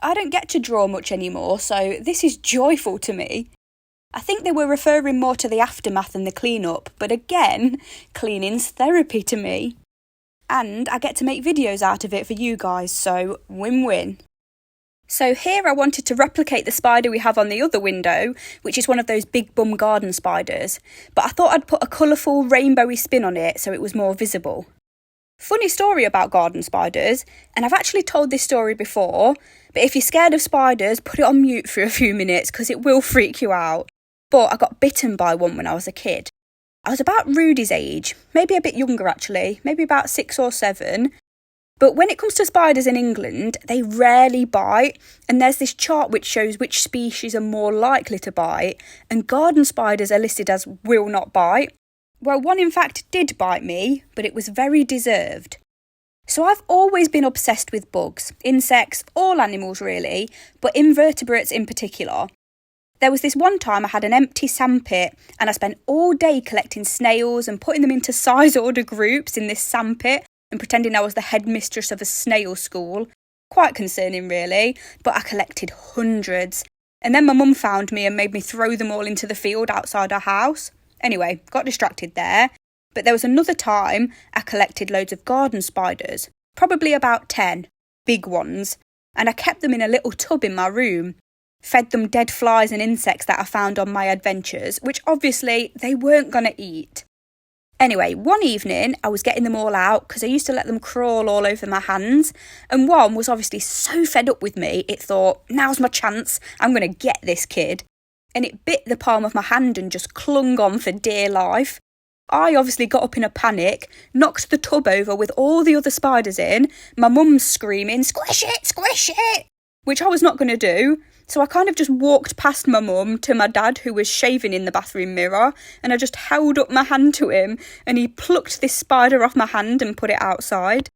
I don't get to draw much anymore, so this is joyful to me. I think they were referring more to the aftermath than the clean-up, but again, cleaning's therapy to me. And I get to make videos out of it for you guys, so win-win. So here I wanted to replicate the spider we have on the other window, which is one of those big bum garden spiders, but I thought I'd put a colourful rainbowy spin on it so it was more visible. Funny story about garden spiders, and I've actually told this story before, but if you're scared of spiders, put it on mute for a few minutes because it will freak you out. But I got bitten by one when I was a kid. I was about Rudy's age, maybe a bit younger actually, maybe about 6 or 7. But when it comes to spiders in England, they rarely bite, and there's this chart which shows which species are more likely to bite, and garden spiders are listed as will not bite. Well, one in fact did bite me, but it was very deserved. So I've always been obsessed with bugs, insects, all animals really, but invertebrates in particular. There was this one time I had an empty sandpit and I spent all day collecting snails and putting them into size order groups in this sandpit and pretending I was the headmistress of a snail school. Quite concerning really, but I collected hundreds. And then my mum found me and made me throw them all into the field outside our house. Anyway, got distracted there. But there was another time I collected loads of garden spiders, probably about 10, big ones, and I kept them in a little tub in my room. Fed them dead flies and insects that I found on my adventures, which obviously they weren't going to eat. Anyway, one evening I was getting them all out because I used to let them crawl all over my hands, and one was obviously so fed up with me it thought, now's my chance, I'm going to get this kid. And it bit the palm of my hand and just clung on for dear life. I obviously got up in a panic, knocked the tub over with all the other spiders in, my mum's screaming, squish it, which I was not going to do. So I kind of just walked past my mum to my dad who was shaving in the bathroom mirror, and I just held up my hand to him and he plucked this spider off my hand and put it outside.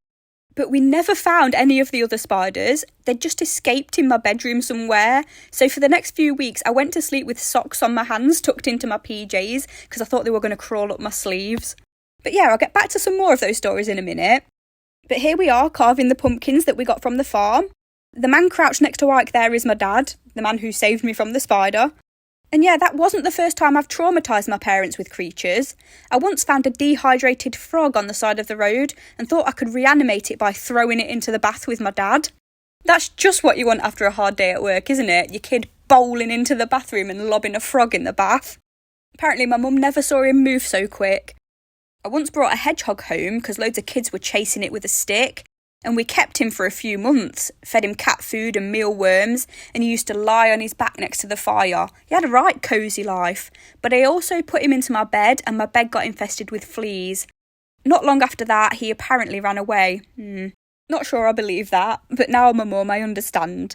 But we never found any of the other spiders. They'd just escaped in my bedroom somewhere. So for the next few weeks I went to sleep with socks on my hands tucked into my PJs because I thought they were going to crawl up my sleeves. But yeah, I'll get back to some more of those stories in a minute. But here we are carving the pumpkins that we got from the farm. The man crouched next to Ike there is my dad, the man who saved me from the spider. And yeah, that wasn't the first time I've traumatised my parents with creatures. I once found a dehydrated frog on the side of the road and thought I could reanimate it by throwing it into the bath with my dad. That's just what you want after a hard day at work, isn't it? Your kid bowling into the bathroom and lobbing a frog in the bath. Apparently my mum never saw him move so quick. I once brought a hedgehog home because loads of kids were chasing it with a stick, and we kept him for a few months, fed him cat food and mealworms, and he used to lie on his back next to the fire. He had a right cosy life, but I also put him into my bed and my bed got infested with fleas. Not long after that, he apparently ran away. Not sure I believe that, but now I'm a mum, I understand.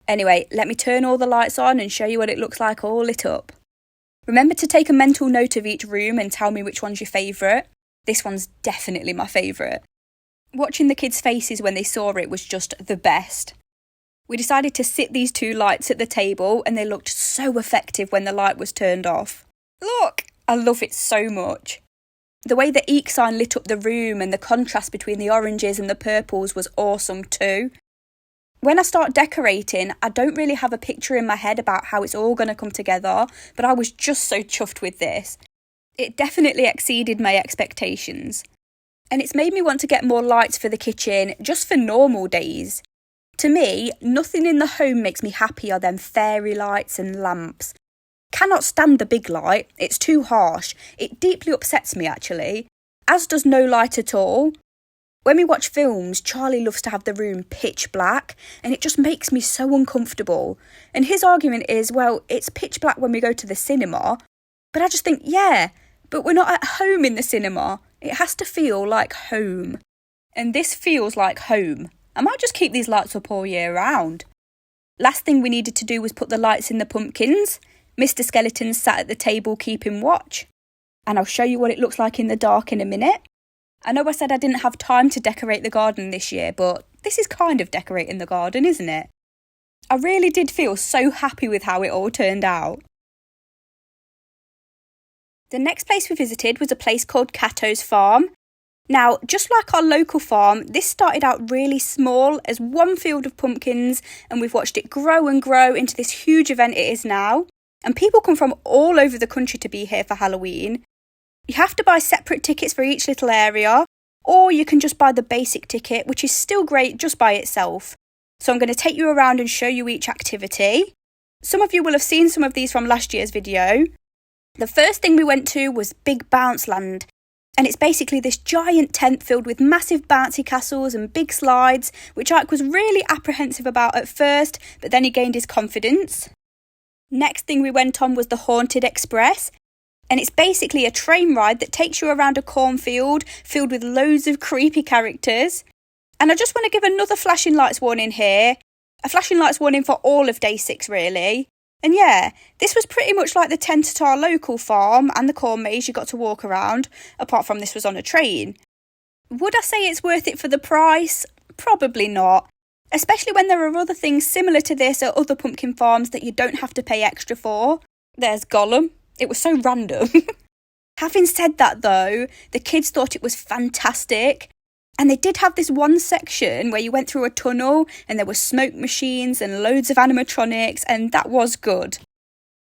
Anyway, let me turn all the lights on and show you what it looks like all lit up. Remember to take a mental note of each room and tell me which one's your favourite. This one's definitely my favourite. Watching the kids' faces when they saw it was just the best. We decided to sit these two lights at the table and they looked so effective when the light was turned off. Look! I love it so much. The way the eek sign lit up the room and the contrast between the oranges and the purples was awesome too. When I start decorating, I don't really have a picture in my head about how it's all going to come together, but I was just so chuffed with this. It definitely exceeded my expectations. And it's made me want to get more lights for the kitchen just for normal days. To me, nothing in the home makes me happier than fairy lights and lamps. Cannot stand the big light, it's too harsh. It deeply upsets me actually, as does no light at all. When we watch films, Charlie loves to have the room pitch black, and it just makes me so uncomfortable. And his argument is, well, it's pitch black when we go to the cinema. But I just think, yeah, but we're not at home in the cinema. It has to feel like home. And this feels like home. I might just keep these lights up all year round. Last thing we needed to do was put the lights in the pumpkins. Mr. Skeleton sat at the table keeping watch. And I'll show you what it looks like in the dark in a minute. I know I said I didn't have time to decorate the garden this year, but this is kind of decorating the garden, isn't it? I really did feel so happy with how it all turned out. The next place we visited was a place called Katos farm. Now, just like our local farm, this started out really small as one field of pumpkins, and we've watched it grow and grow into this huge event it is now. And people come from all over the country to be here for Halloween. You have to buy separate tickets for each little area, or you can just buy the basic ticket, which is still great just by itself. So I'm going to take you around and show you each activity. Some of you will have seen some of these from last year's video. The first thing we went to was Big Bounce Land, and it's basically this giant tent filled with massive bouncy castles and big slides, which Ike was really apprehensive about at first, but then he gained his confidence. Next thing we went on was the Haunted Express. And it's basically a train ride that takes you around a cornfield filled with loads of creepy characters. And I just want to give another flashing lights warning here. A flashing lights warning for all of day 6 really. And yeah, this was pretty much like the tent at our local farm and the corn maze you got to walk around, apart from this was on a train. Would I say it's worth it for the price? Probably not. Especially when there are other things similar to this at other pumpkin farms that you don't have to pay extra for. There's Gollum. It was so random. Having said that though, the kids thought it was fantastic. And they did have this one section where you went through a tunnel and there were smoke machines and loads of animatronics, and that was good.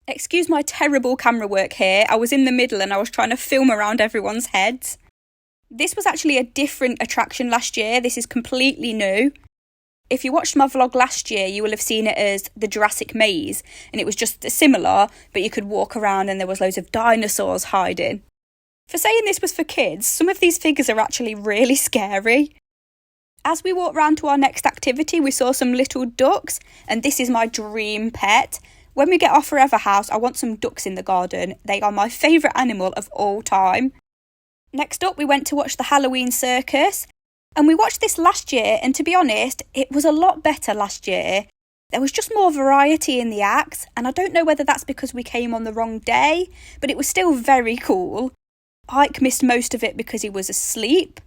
Excuse my terrible camera work here. I was in the middle and I was trying to film around everyone's heads. This was actually a different attraction last year. This is completely new. If you watched my vlog last year, you will have seen it as the Jurassic Maze, and it was just similar, but you could walk around and there was loads of dinosaurs hiding. For saying this was for kids, some of these figures are actually really scary. As we walked round to our next activity, we saw some little ducks, and this is my dream pet. When we get our Forever house, I want some ducks in the garden. They are my favourite animal of all time. Next up, we went to watch the Halloween circus. And we watched this last year, and to be honest, it was a lot better last year. There was just more variety in the acts, and I don't know whether that's because we came on the wrong day, but it was still very cool. Ike missed most of it because he was asleep,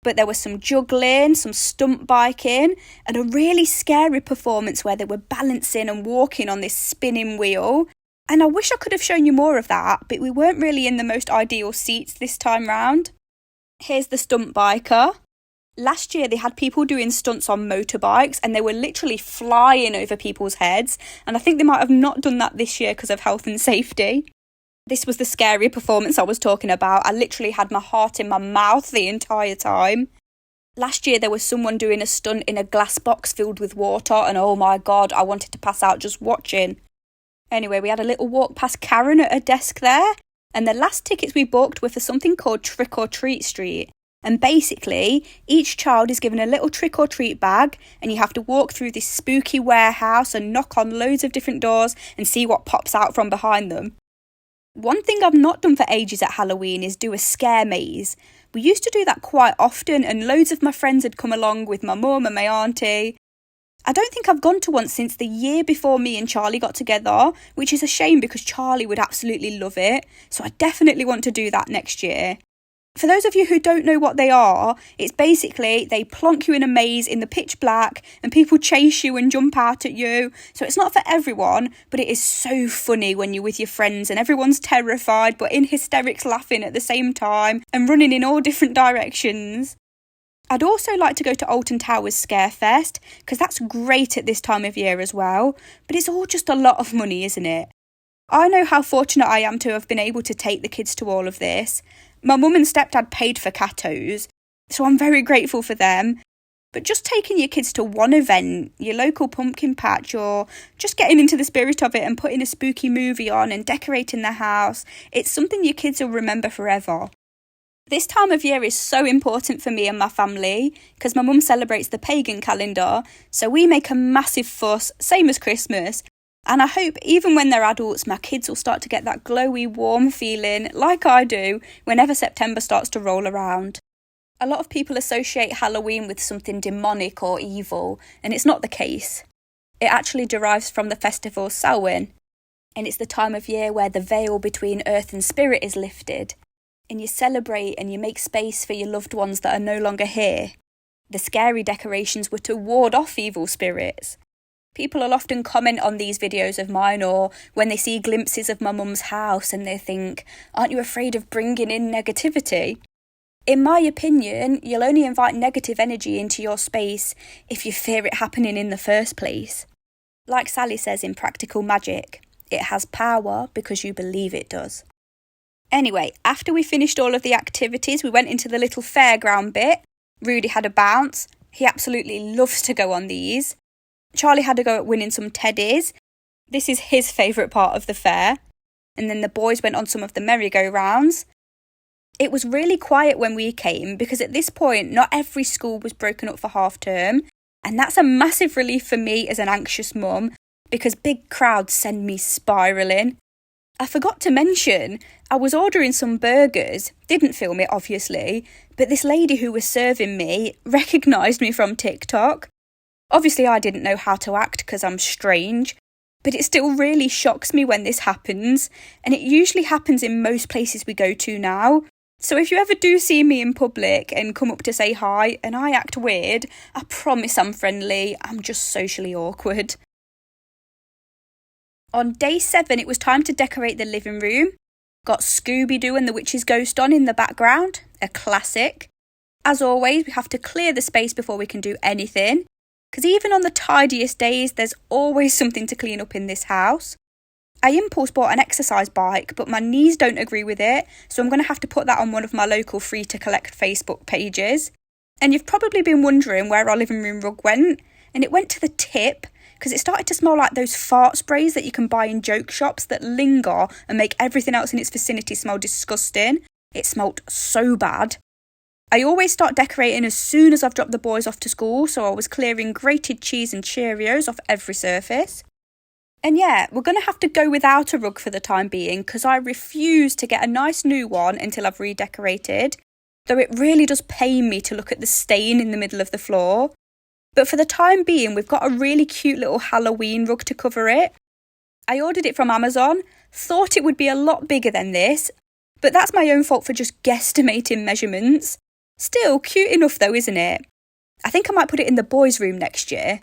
but there was some juggling, some stunt biking, and a really scary performance where they were balancing and walking on this spinning wheel. And I wish I could have shown you more of that, but we weren't really in the most ideal seats this time round. Here's the stunt biker. Last year they had people doing stunts on motorbikes and they were literally flying over people's heads, and I think they might have not done that this year because of health and safety. This was the scary performance I was talking about. I literally had my heart in my mouth the entire time. Last year there was someone doing a stunt in a glass box filled with water, and oh my god, I wanted to pass out just watching. Anyway, we had a little walk past Karen at her desk there, and the last tickets we booked were for something called Trick or Treat Street. And basically, each child is given a little trick or treat bag, and you have to walk through this spooky warehouse and knock on loads of different doors and see what pops out from behind them. One thing I've not done for ages at Halloween is do a scare maze. We used to do that quite often, and loads of my friends had come along with my mum and my auntie. I don't think I've gone to one since the year before me and Charlie got together, which is a shame because Charlie would absolutely love it, so I definitely want to do that next year. For those of you who don't know what they are, it's basically they plonk you in a maze in the pitch black and people chase you and jump out at you. So it's not for everyone, but it is so funny when you're with your friends and everyone's terrified but in hysterics laughing at the same time and running in all different directions. I'd also like to go to Alton Towers Scarefest because that's great at this time of year as well, but it's all just a lot of money, isn't it? I know how fortunate I am to have been able to take the kids to all of this. My mum and stepdad paid for Katos, so I'm very grateful for them. But just taking your kids to one event, your local pumpkin patch, or just getting into the spirit of it and putting a spooky movie on and decorating the house, it's something your kids will remember forever. This time of year is so important for me and my family because my mum celebrates the pagan calendar, so we make a massive fuss, same as Christmas. And I hope even when they're adults, my kids will start to get that glowy, warm feeling, like I do, whenever September starts to roll around. A lot of people associate Halloween with something demonic or evil, and it's not the case. It actually derives from the festival Samhain, and it's the time of year where the veil between earth and spirit is lifted, and you celebrate and you make space for your loved ones that are no longer here. The scary decorations were to ward off evil spirits. People will often comment on these videos of mine or when they see glimpses of my mum's house and they think, aren't you afraid of bringing in negativity? In my opinion, you'll only invite negative energy into your space if you fear it happening in the first place. Like Sally says in Practical Magic, it has power because you believe it does. Anyway, after we finished all of the activities, we went into the little fairground bit. Rudy had a bounce. He absolutely loves to go on these. Charlie had a go at winning some teddies. This is his favourite part of the fair. And then the boys went on some of the merry-go-rounds. It was really quiet when we came because at this point not every school was broken up for half term, and that's a massive relief for me as an anxious mum because big crowds send me spiralling. I forgot to mention, I was ordering some burgers, didn't film it obviously, but this lady who was serving me recognised me from TikTok. Obviously I didn't know how to act because I'm strange, but it still really shocks me when this happens, and it usually happens in most places we go to now. So if you ever do see me in public and come up to say hi and I act weird, I promise I'm friendly, I'm just socially awkward. On day 7 it was time to decorate the living room. Got Scooby-Doo and the Witch's Ghost on in the background, a classic. As always, we have to clear the space before we can do anything, because even on the tidiest days there's always something to clean up in this house. I impulse bought an exercise bike, but my knees don't agree with it, so I'm going to have to put that on one of my local free-to-collect Facebook pages. And you've probably been wondering where our living room rug went, and it went to the tip, because it started to smell like those fart sprays that you can buy in joke shops that linger and make everything else in its vicinity smell disgusting. It smelt so bad. I always start decorating as soon as I've dropped the boys off to school, so I was clearing grated cheese and Cheerios off every surface. And yeah, we're going to have to go without a rug for the time being because I refuse to get a nice new one until I've redecorated, though it really does pain me to look at the stain in the middle of the floor. But for the time being, we've got a really cute little Halloween rug to cover it. I ordered it from Amazon, thought it would be a lot bigger than this, but that's my own fault for just guesstimating measurements. Still cute enough though, isn't it? I think I might put it in the boys' room next year.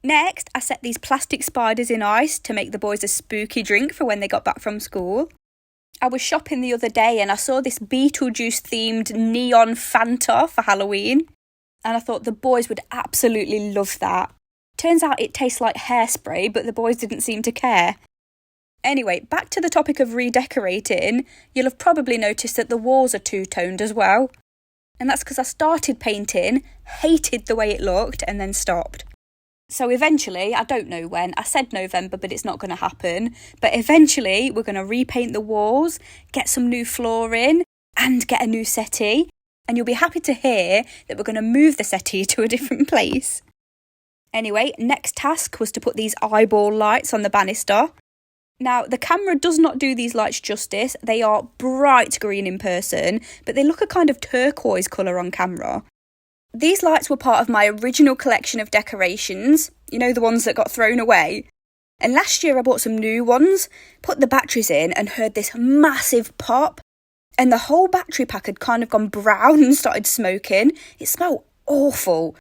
Next, I set these plastic spiders in ice to make the boys a spooky drink for when they got back from school. I was shopping the other day and I saw this Beetlejuice themed neon Fanta for Halloween, and I thought the boys would absolutely love that. Turns out it tastes like hairspray, but the boys didn't seem to care. Anyway, back to the topic of redecorating, you'll have probably noticed that the walls are two-toned as well. And that's because I started painting, hated the way it looked, and then stopped. So eventually, I don't know when, I said November, but it's not going to happen. But eventually, we're going to repaint the walls, get some new flooring, and get a new settee. And you'll be happy to hear that we're going to move the settee to a different place. Anyway, next task was to put these eyeball lights on the banister. Now, the camera does not do these lights justice. They are bright green in person, but they look a kind of turquoise colour on camera. These lights were part of my original collection of decorations, you know, the ones that got thrown away. And last year I bought some new ones, put the batteries in and heard this massive pop. And the whole battery pack had kind of gone brown and started smoking. It smelled awful.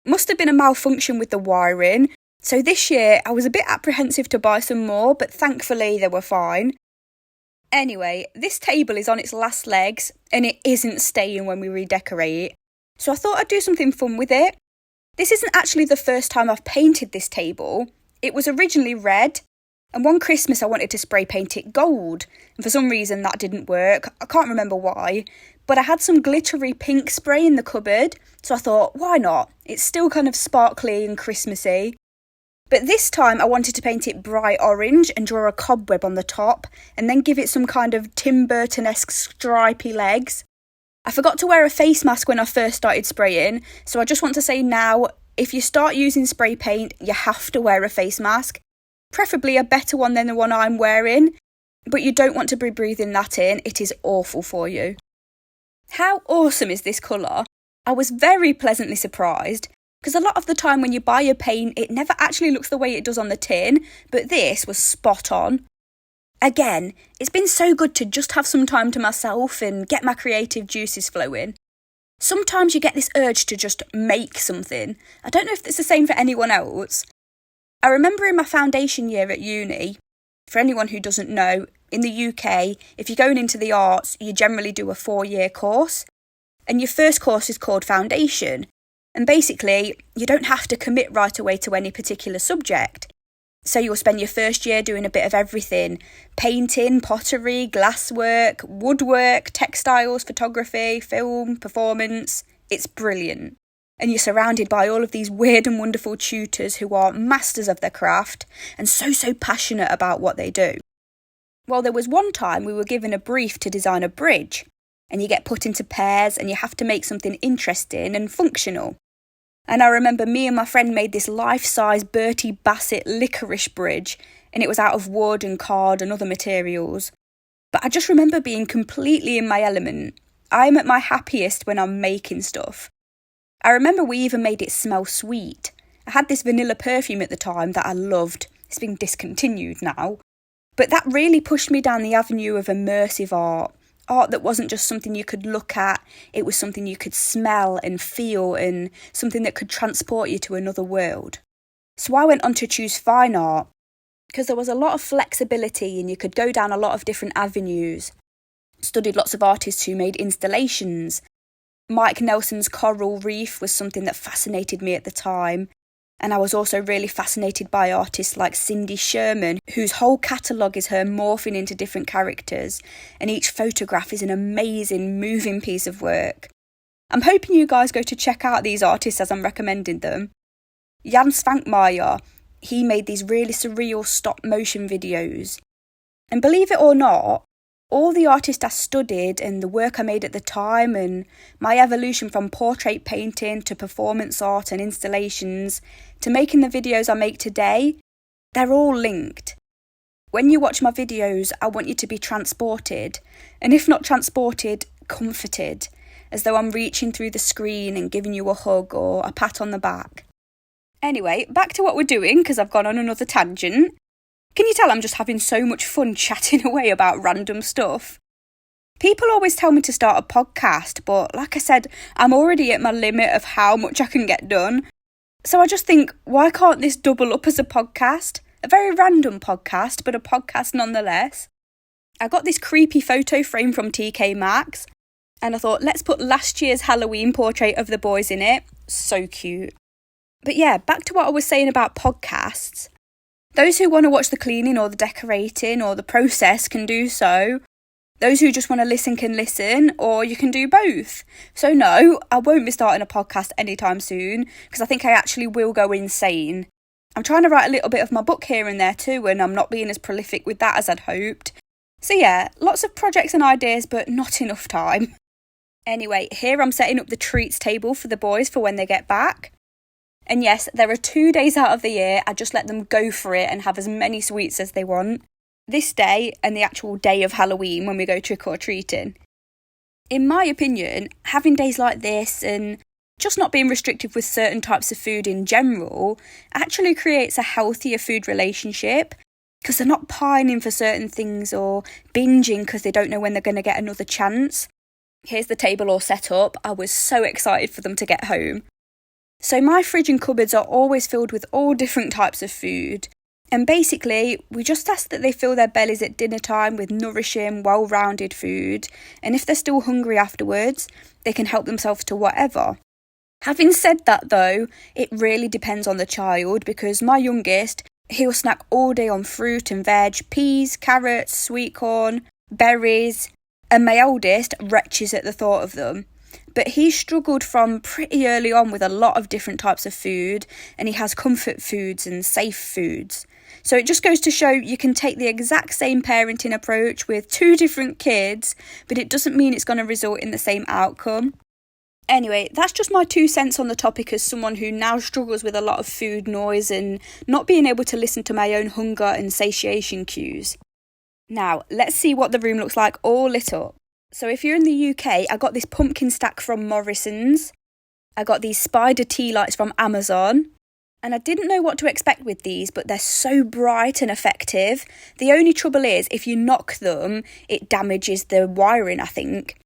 Must have been a malfunction with the wiring. So this year I was a bit apprehensive to buy some more, but thankfully they were fine. Anyway, this table is on its last legs and it isn't staying when we redecorate. So I thought I'd do something fun with it. This isn't actually the first time I've painted this table. It was originally red, and one Christmas I wanted to spray paint it gold, and for some reason that didn't work. I can't remember why, but I had some glittery pink spray in the cupboard, so I thought, why not? It's still kind of sparkly and Christmassy. But this time I wanted to paint it bright orange and draw a cobweb on the top, and then give it some kind of Tim Burton-esque stripy legs. I forgot to wear a face mask when I first started spraying, so I just want to say now, if you start using spray paint, you have to wear a face mask. Preferably a better one than the one I'm wearing, but you don't want to be breathing that in, it is awful for you. How awesome is this colour? I was very pleasantly surprised, because a lot of the time when you buy your paint, it never actually looks the way it does on the tin, but this was spot on. Again, it's been so good to just have some time to myself and get my creative juices flowing. Sometimes you get this urge to just make something. I don't know if it's the same for anyone else. I remember in my foundation year at uni, for anyone who doesn't know, in the UK, if you're going into the arts, you generally do a 4-year course. And your first course is called Foundation. And basically, you don't have to commit right away to any particular subject. So you'll spend your first year doing a bit of everything. Painting, pottery, glasswork, woodwork, textiles, photography, film, performance. It's brilliant. And you're surrounded by all of these weird and wonderful tutors who are masters of their craft and so passionate about what they do. Well, there was one time we were given a brief to design a bridge. And you get put into pairs and you have to make something interesting and functional. And I remember me and my friend made this life-size Bertie Bassett licorice bridge, and it was out of wood and card and other materials. But I just remember being completely in my element. I'm at my happiest when I'm making stuff. I remember we even made it smell sweet. I had this vanilla perfume at the time that I loved. It's been discontinued now. But that really pushed me down the avenue of immersive art. Art that wasn't just something you could look at, it was something you could smell and feel and something that could transport you to another world. So I went on to choose fine art because there was a lot of flexibility and you could go down a lot of different avenues. Studied lots of artists who made installations. Mike Nelson's coral reef was something that fascinated me at the time. And I was also really fascinated by artists like Cindy Sherman, whose whole catalogue is her morphing into different characters, and each photograph is an amazing, moving piece of work. I'm hoping you guys go to check out these artists as I'm recommending them. Jan Svankmajer, he made these really surreal stop-motion videos. And believe it or not, all the artists I studied and the work I made at the time and my evolution from portrait painting to performance art and installations to making the videos I make today, they're all linked. When you watch my videos, I want you to be transported, and if not transported, comforted, as though I'm reaching through the screen and giving you a hug or a pat on the back. Anyway, back to what we're doing, because I've gone on another tangent. Can you tell I'm just having so much fun chatting away about random stuff? People always tell me to start a podcast, but like I said, I'm already at my limit of how much I can get done. So I just think, why can't this double up as a podcast? A very random podcast, but a podcast nonetheless. I got this creepy photo frame from TK Maxx, and I thought, let's put last year's Halloween portrait of the boys in it. So cute. But yeah, back to what I was saying about podcasts. Those who want to watch the cleaning or the decorating or the process can do so. Those who just want to listen can listen, or you can do both. So no, I won't be starting a podcast anytime soon, because I think I actually will go insane. I'm trying to write a little bit of my book here and there too, and I'm not being as prolific with that as I'd hoped. So yeah, lots of projects and ideas, but not enough time. Anyway, here I'm setting up the treats table for the boys for when they get back. And yes, there are 2 days out of the year, I just let them go for it and have as many sweets as they want. This day and the actual day of Halloween when we go trick-or-treating. In my opinion, having days like this and just not being restrictive with certain types of food in general actually creates a healthier food relationship, because they're not pining for certain things or binging because they don't know when they're going to get another chance. Here's the table all set up. I was so excited for them to get home. So my fridge and cupboards are always filled with all different types of food. And basically, we just ask that they fill their bellies at dinner time with nourishing, well-rounded food. And if they're still hungry afterwards, they can help themselves to whatever. Having said that though, it really depends on the child, because my youngest, he'll snack all day on fruit and veg, peas, carrots, sweet corn, berries, and my eldest retches at the thought of them. But he struggled from pretty early on with a lot of different types of food, and he has comfort foods and safe foods. So it just goes to show you can take the exact same parenting approach with 2 different kids, but it doesn't mean it's going to result in the same outcome. Anyway, that's just my 2 cents on the topic as someone who now struggles with a lot of food noise and not being able to listen to my own hunger and satiation cues. Now, let's see what the room looks like all lit up. So if you're in the UK, I got this pumpkin stack from Morrison's. I got these spider tea lights from Amazon. And I didn't know what to expect with these, but they're so bright and effective. The only trouble is, if you knock them, it damages the wiring, I think.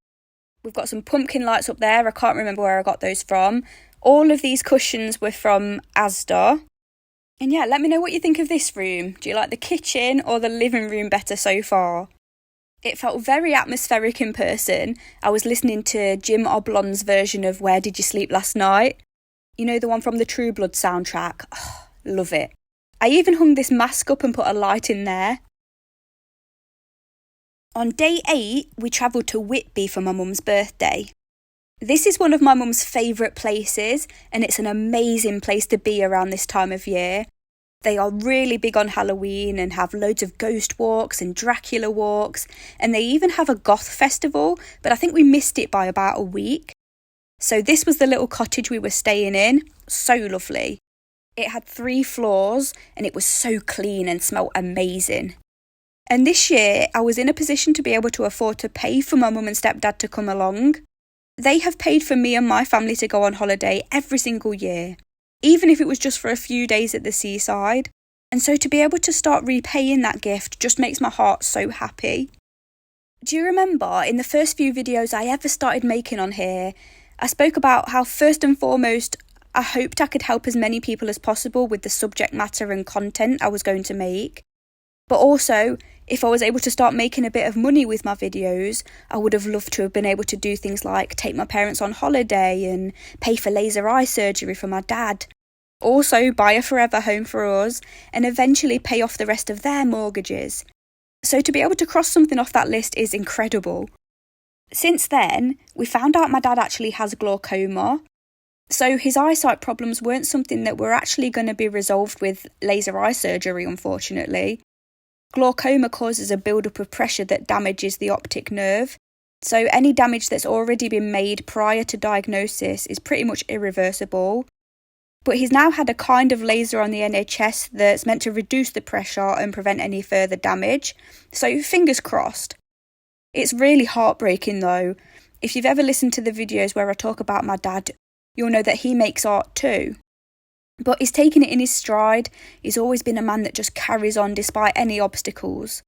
We've got some pumpkin lights up there. I can't remember where I got those from. All of these cushions were from Asda. And yeah, let me know what you think of this room. Do you like the kitchen or the living room better so far? It felt very atmospheric in person. I was listening to Jim Oblon's version of Where Did You Sleep Last Night? You know, the one from the True Blood soundtrack. Oh, love it. I even hung this mask up and put a light in there. On day 8, we travelled to Whitby for my mum's birthday. This is one of my mum's favourite places, and it's an amazing place to be around this time of year. They are really big on Halloween and have loads of ghost walks and Dracula walks, and they even have a goth festival, but I think we missed it by about a week. So this was the little cottage we were staying in. So lovely. It had 3 floors, and it was so clean and smelled amazing. And this year, I was in a position to be able to afford to pay for my mum and stepdad to come along. They have paid for me and my family to go on holiday every single year, even if it was just for a few days at the seaside. And so to be able to start repaying that gift just makes my heart so happy. Do you remember in the first few videos I ever started making on here, I spoke about how first and foremost, I hoped I could help as many people as possible with the subject matter and content I was going to make. But also, if I was able to start making a bit of money with my videos, I would have loved to have been able to do things like take my parents on holiday and pay for laser eye surgery for my dad. Also, buy a forever home for us and eventually pay off the rest of their mortgages. So to be able to cross something off that list is incredible. Since then, we found out my dad actually has glaucoma. So his eyesight problems weren't something that were actually going to be resolved with laser eye surgery, unfortunately. Glaucoma causes a build-up of pressure that damages the optic nerve. So any damage that's already been made prior to diagnosis is pretty much irreversible. But he's now had a kind of laser on the NHS that's meant to reduce the pressure and prevent any further damage. So fingers crossed. It's really heartbreaking though. If you've ever listened to the videos where I talk about my dad, you'll know that he makes art too. But he's taken it in his stride. He's always been a man that just carries on despite any obstacles.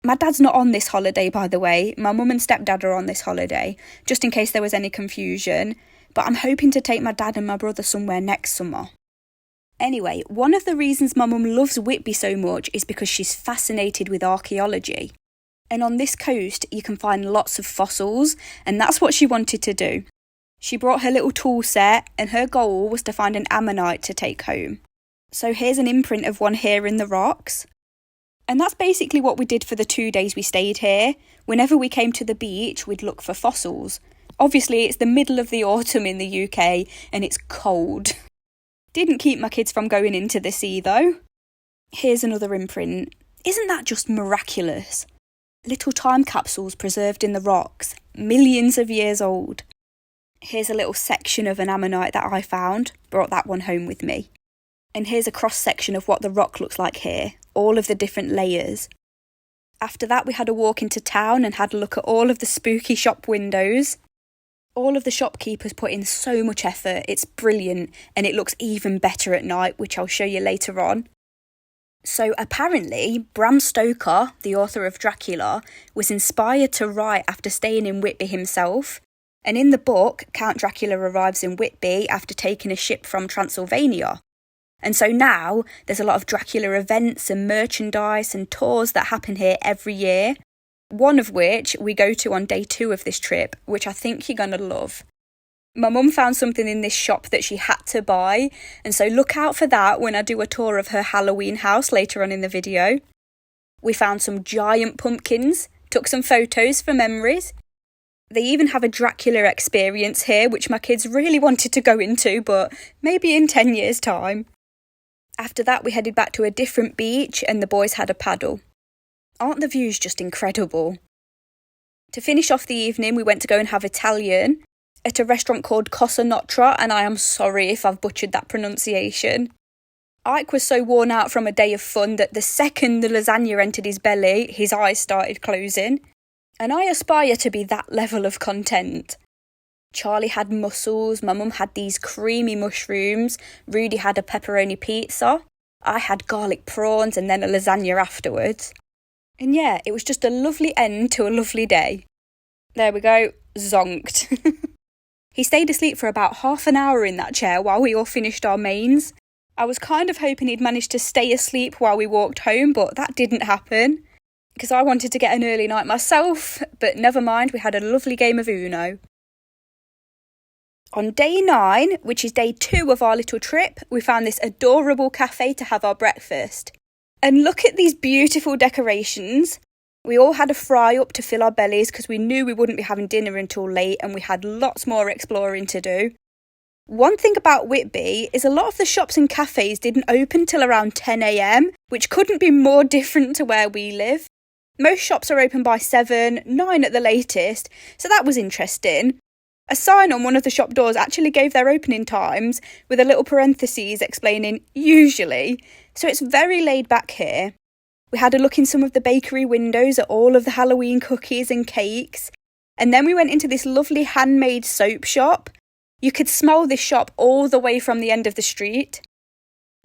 My dad's not on this holiday, by the way. My mum and stepdad are on this holiday, just in case there was any confusion. But I'm hoping to take my dad and my brother somewhere next summer. Anyway, one of the reasons my mum loves Whitby so much is because she's fascinated with archaeology. And on this coast, you can find lots of fossils, and that's what she wanted to do. She brought her little tool set, and her goal was to find an ammonite to take home. So here's an imprint of one here in the rocks. And that's basically what we did for the 2 days we stayed here. Whenever we came to the beach, we'd look for fossils. Obviously, it's the middle of the autumn in the UK and it's cold. Didn't keep my kids from going into the sea though. Here's another imprint. Isn't that just miraculous? Little time capsules preserved in the rocks, millions of years old. Here's a little section of an ammonite that I found, brought that one home with me. And here's a cross-section of what the rock looks like here, all of the different layers. After that, we had a walk into town and had a look at all of the spooky shop windows. All of the shopkeepers put in so much effort, it's brilliant, and it looks even better at night, which I'll show you later on. So apparently, Bram Stoker, the author of Dracula, was inspired to write after staying in Whitby himself. And in the book, Count Dracula arrives in Whitby after taking a ship from Transylvania. And so now, there's a lot of Dracula events and merchandise and tours that happen here every year. One of which we go to on day 2 of this trip, which I think you're going to love. My mum found something in this shop that she had to buy, and so look out for that when I do a tour of her Halloween house later on in the video. We found some giant pumpkins, took some photos for memories. They even have a Dracula experience here, which my kids really wanted to go into, but maybe in 10 years' time. After that, we headed back to a different beach and the boys had a paddle. Aren't the views just incredible? To finish off the evening, we went to go and have Italian at a restaurant called Cosa Nostra, and I am sorry if I've butchered that pronunciation. Ike was so worn out from a day of fun that the second the lasagna entered his belly, his eyes started closing. And I aspire to be that level of content. Charlie had mussels, my mum had these creamy mushrooms, Rudy had a pepperoni pizza, I had garlic prawns and then a lasagna afterwards. And yeah, it was just a lovely end to a lovely day. There we go, zonked. He stayed asleep for about half an hour in that chair while we all finished our mains. I was kind of hoping he'd managed to stay asleep while we walked home, but that didn't happen. Because I wanted to get an early night myself, but never mind, we had a lovely game of Uno. On day 9, which is day 2 of our little trip, we found this adorable cafe to have our breakfast. And look at these beautiful decorations. We all had a fry up to fill our bellies because we knew we wouldn't be having dinner until late and we had lots more exploring to do. One thing about Whitby is a lot of the shops and cafes didn't open till around 10 a.m, which couldn't be more different to where we live. Most shops are open by 7, 9 at the latest, so that was interesting. A sign on one of the shop doors actually gave their opening times with a little parentheses explaining usually, so it's very laid back here. We had a look in some of the bakery windows at all of the Halloween cookies and cakes, and then we went into this lovely handmade soap shop. You could smell this shop all the way from the end of the street.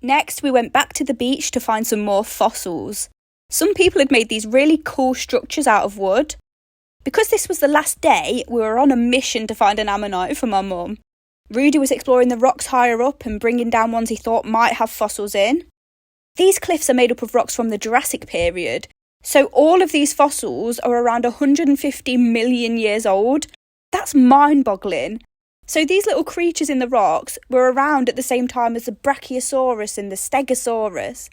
Next, we went back to the beach to find some more fossils. Some people had made these really cool structures out of wood. Because this was the last day, we were on a mission to find an ammonite for my mum. Rudy was exploring the rocks higher up and bringing down ones he thought might have fossils in. These cliffs are made up of rocks from the Jurassic period, so all of these fossils are around 150 million years old. That's mind-boggling. So these little creatures in the rocks were around at the same time as the Brachiosaurus and the Stegosaurus.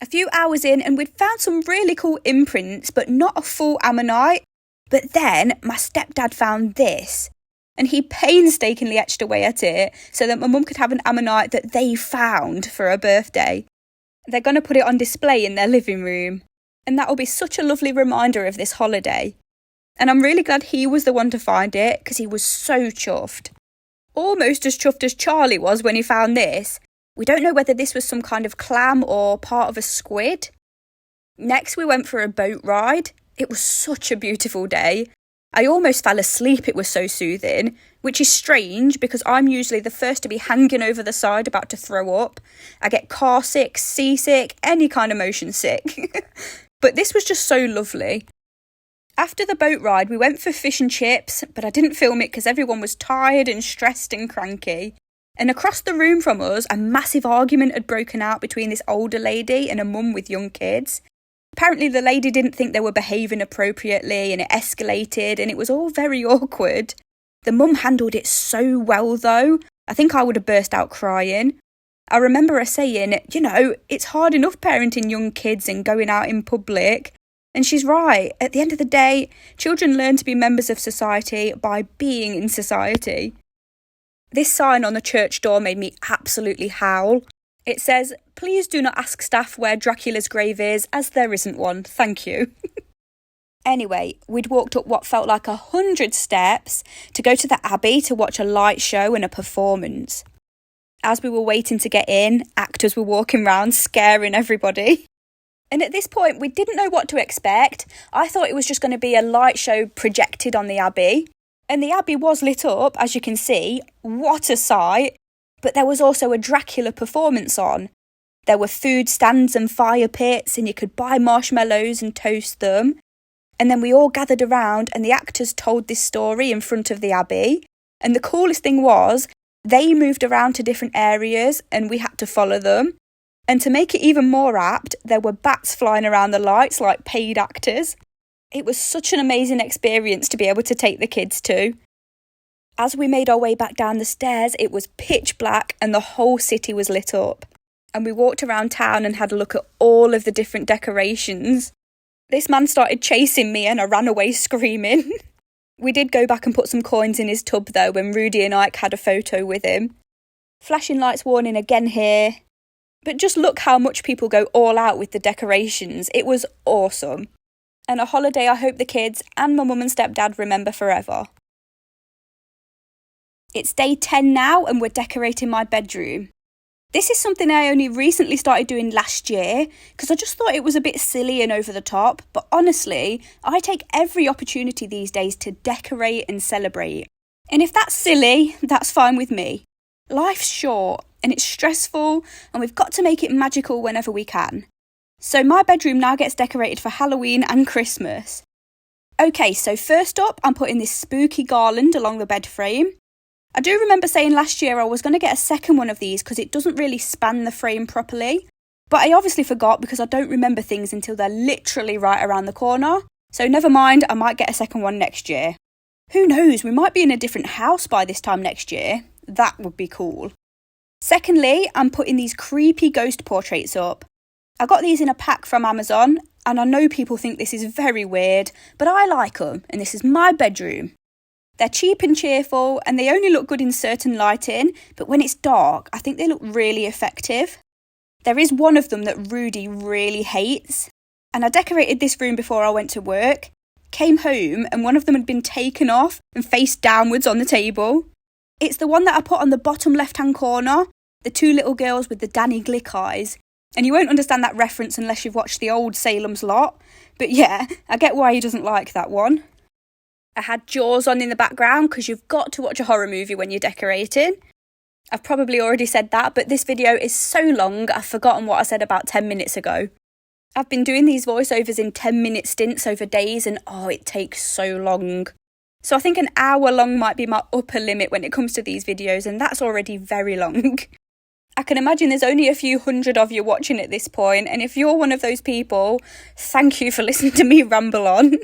A few hours in and we'd found some really cool imprints, but not a full ammonite. But then my stepdad found this, and he painstakingly etched away at it so that my mum could have an ammonite that they found for her birthday. They're going to put it on display in their living room, and that will be such a lovely reminder of this holiday. And I'm really glad he was the one to find it, because he was so chuffed. Almost as chuffed as Charlie was when he found this. We don't know whether this was some kind of clam or part of a squid. Next we went for a boat ride. It was such a beautiful day. I almost fell asleep, it was so soothing, which is strange because I'm usually the first to be hanging over the side about to throw up. I get car sick, seasick, any kind of motion sick. But this was just so lovely. After the boat ride, we went for fish and chips, but I didn't film it because everyone was tired and stressed and cranky. And across the room from us, a massive argument had broken out between this older lady and a mum with young kids. Apparently the lady didn't think they were behaving appropriately and it escalated and it was all very awkward. The mum handled it so well though. I think I would have burst out crying. I remember her saying, it's hard enough parenting young kids and going out in public. And she's right. At the end of the day, children learn to be members of society by being in society. This sign on the church door made me absolutely howl. It says, "Please do not ask staff where Dracula's grave is, as there isn't one. Thank you." Anyway, we'd walked up what felt like 100 steps to go to the Abbey to watch a light show and a performance. As we were waiting to get in, actors were walking around scaring everybody. And at this point, we didn't know what to expect. I thought it was just going to be a light show projected on the Abbey. And the Abbey was lit up, as you can see. What a sight. But there was also a Dracula performance on. There were food stands and fire pits, and you could buy marshmallows and toast them. And then we all gathered around and the actors told this story in front of the Abbey. And the coolest thing was, they moved around to different areas and we had to follow them. And to make it even more apt, there were bats flying around the lights like paid actors. It was such an amazing experience to be able to take the kids to. As we made our way back down the stairs, it was pitch black and the whole city was lit up. And we walked around town and had a look at all of the different decorations. This man started chasing me and I ran away screaming. We did go back and put some coins in his tub though when Rudy and Ike had a photo with him. Flashing lights warning again here. But just look how much people go all out with the decorations. It was awesome. And a holiday I hope the kids and my mum and stepdad remember forever. It's day 10 now and we're decorating my bedroom. This is something I only recently started doing last year because I just thought it was a bit silly and over the top, but honestly, I take every opportunity these days to decorate and celebrate. And if that's silly, that's fine with me. Life's short and it's stressful and we've got to make it magical whenever we can. So my bedroom now gets decorated for Halloween and Christmas. Okay, so first up, I'm putting this spooky garland along the bed frame. I do remember saying last year I was going to get a second one of these because it doesn't really span the frame properly. But I obviously forgot because I don't remember things until they're literally right around the corner. So never mind, I might get a second one next year. Who knows, we might be in a different house by this time next year. That would be cool. Secondly, I'm putting these creepy ghost portraits up. I got these in a pack from Amazon and I know people think this is very weird, but I like them and this is my bedroom. They're cheap and cheerful and they only look good in certain lighting, but when it's dark, I think they look really effective. There is one of them that Rudy really hates, and I decorated this room before I went to work, came home and one of them had been taken off and faced downwards on the table. It's the one that I put on the bottom left-hand corner, the two little girls with the Danny Glick eyes, and you won't understand that reference unless you've watched the old Salem's Lot, but yeah, I get why he doesn't like that one. I had Jaws on in the background because you've got to watch a horror movie when you're decorating. I've probably already said that, but this video is so long I've forgotten what I said about 10 minutes ago. I've been doing these voiceovers in 10-minute stints over days and it takes so long. So I think an hour long might be my upper limit when it comes to these videos, and that's already very long. I can imagine there's only a few hundred of you watching at this point, and if you're one of those people, thank you for listening to me ramble on.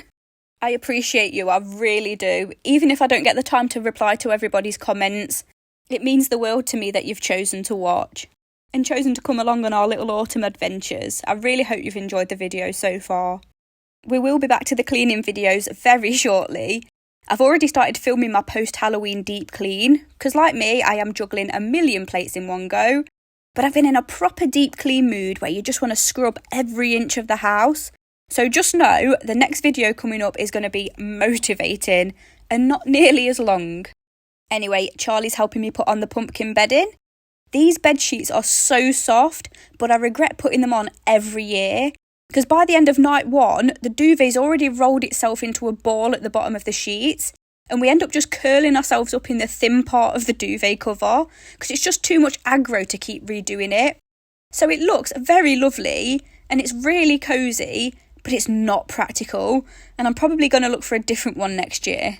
I appreciate you, I really do. Even if I don't get the time to reply to everybody's comments, it means the world to me that you've chosen to watch and chosen to come along on our little autumn adventures. I really hope you've enjoyed the video so far. We will be back to the cleaning videos very shortly. I've already started filming my post-Halloween deep clean, because like me, I am juggling a million plates in one go. But I've been in a proper deep clean mood where you just want to scrub every inch of the house. So just know the next video coming up is going to be motivating and not nearly as long. Anyway, Charlie's helping me put on the pumpkin bedding. These bed sheets are so soft, but I regret putting them on every year. Because by the end of night one, the duvet's already rolled itself into a ball at the bottom of the sheets. And we end up just curling ourselves up in the thin part of the duvet cover. Because it's just too much aggro to keep redoing it. So it looks very lovely and it's really cosy, but it's not practical, and I'm probably going to look for a different one next year.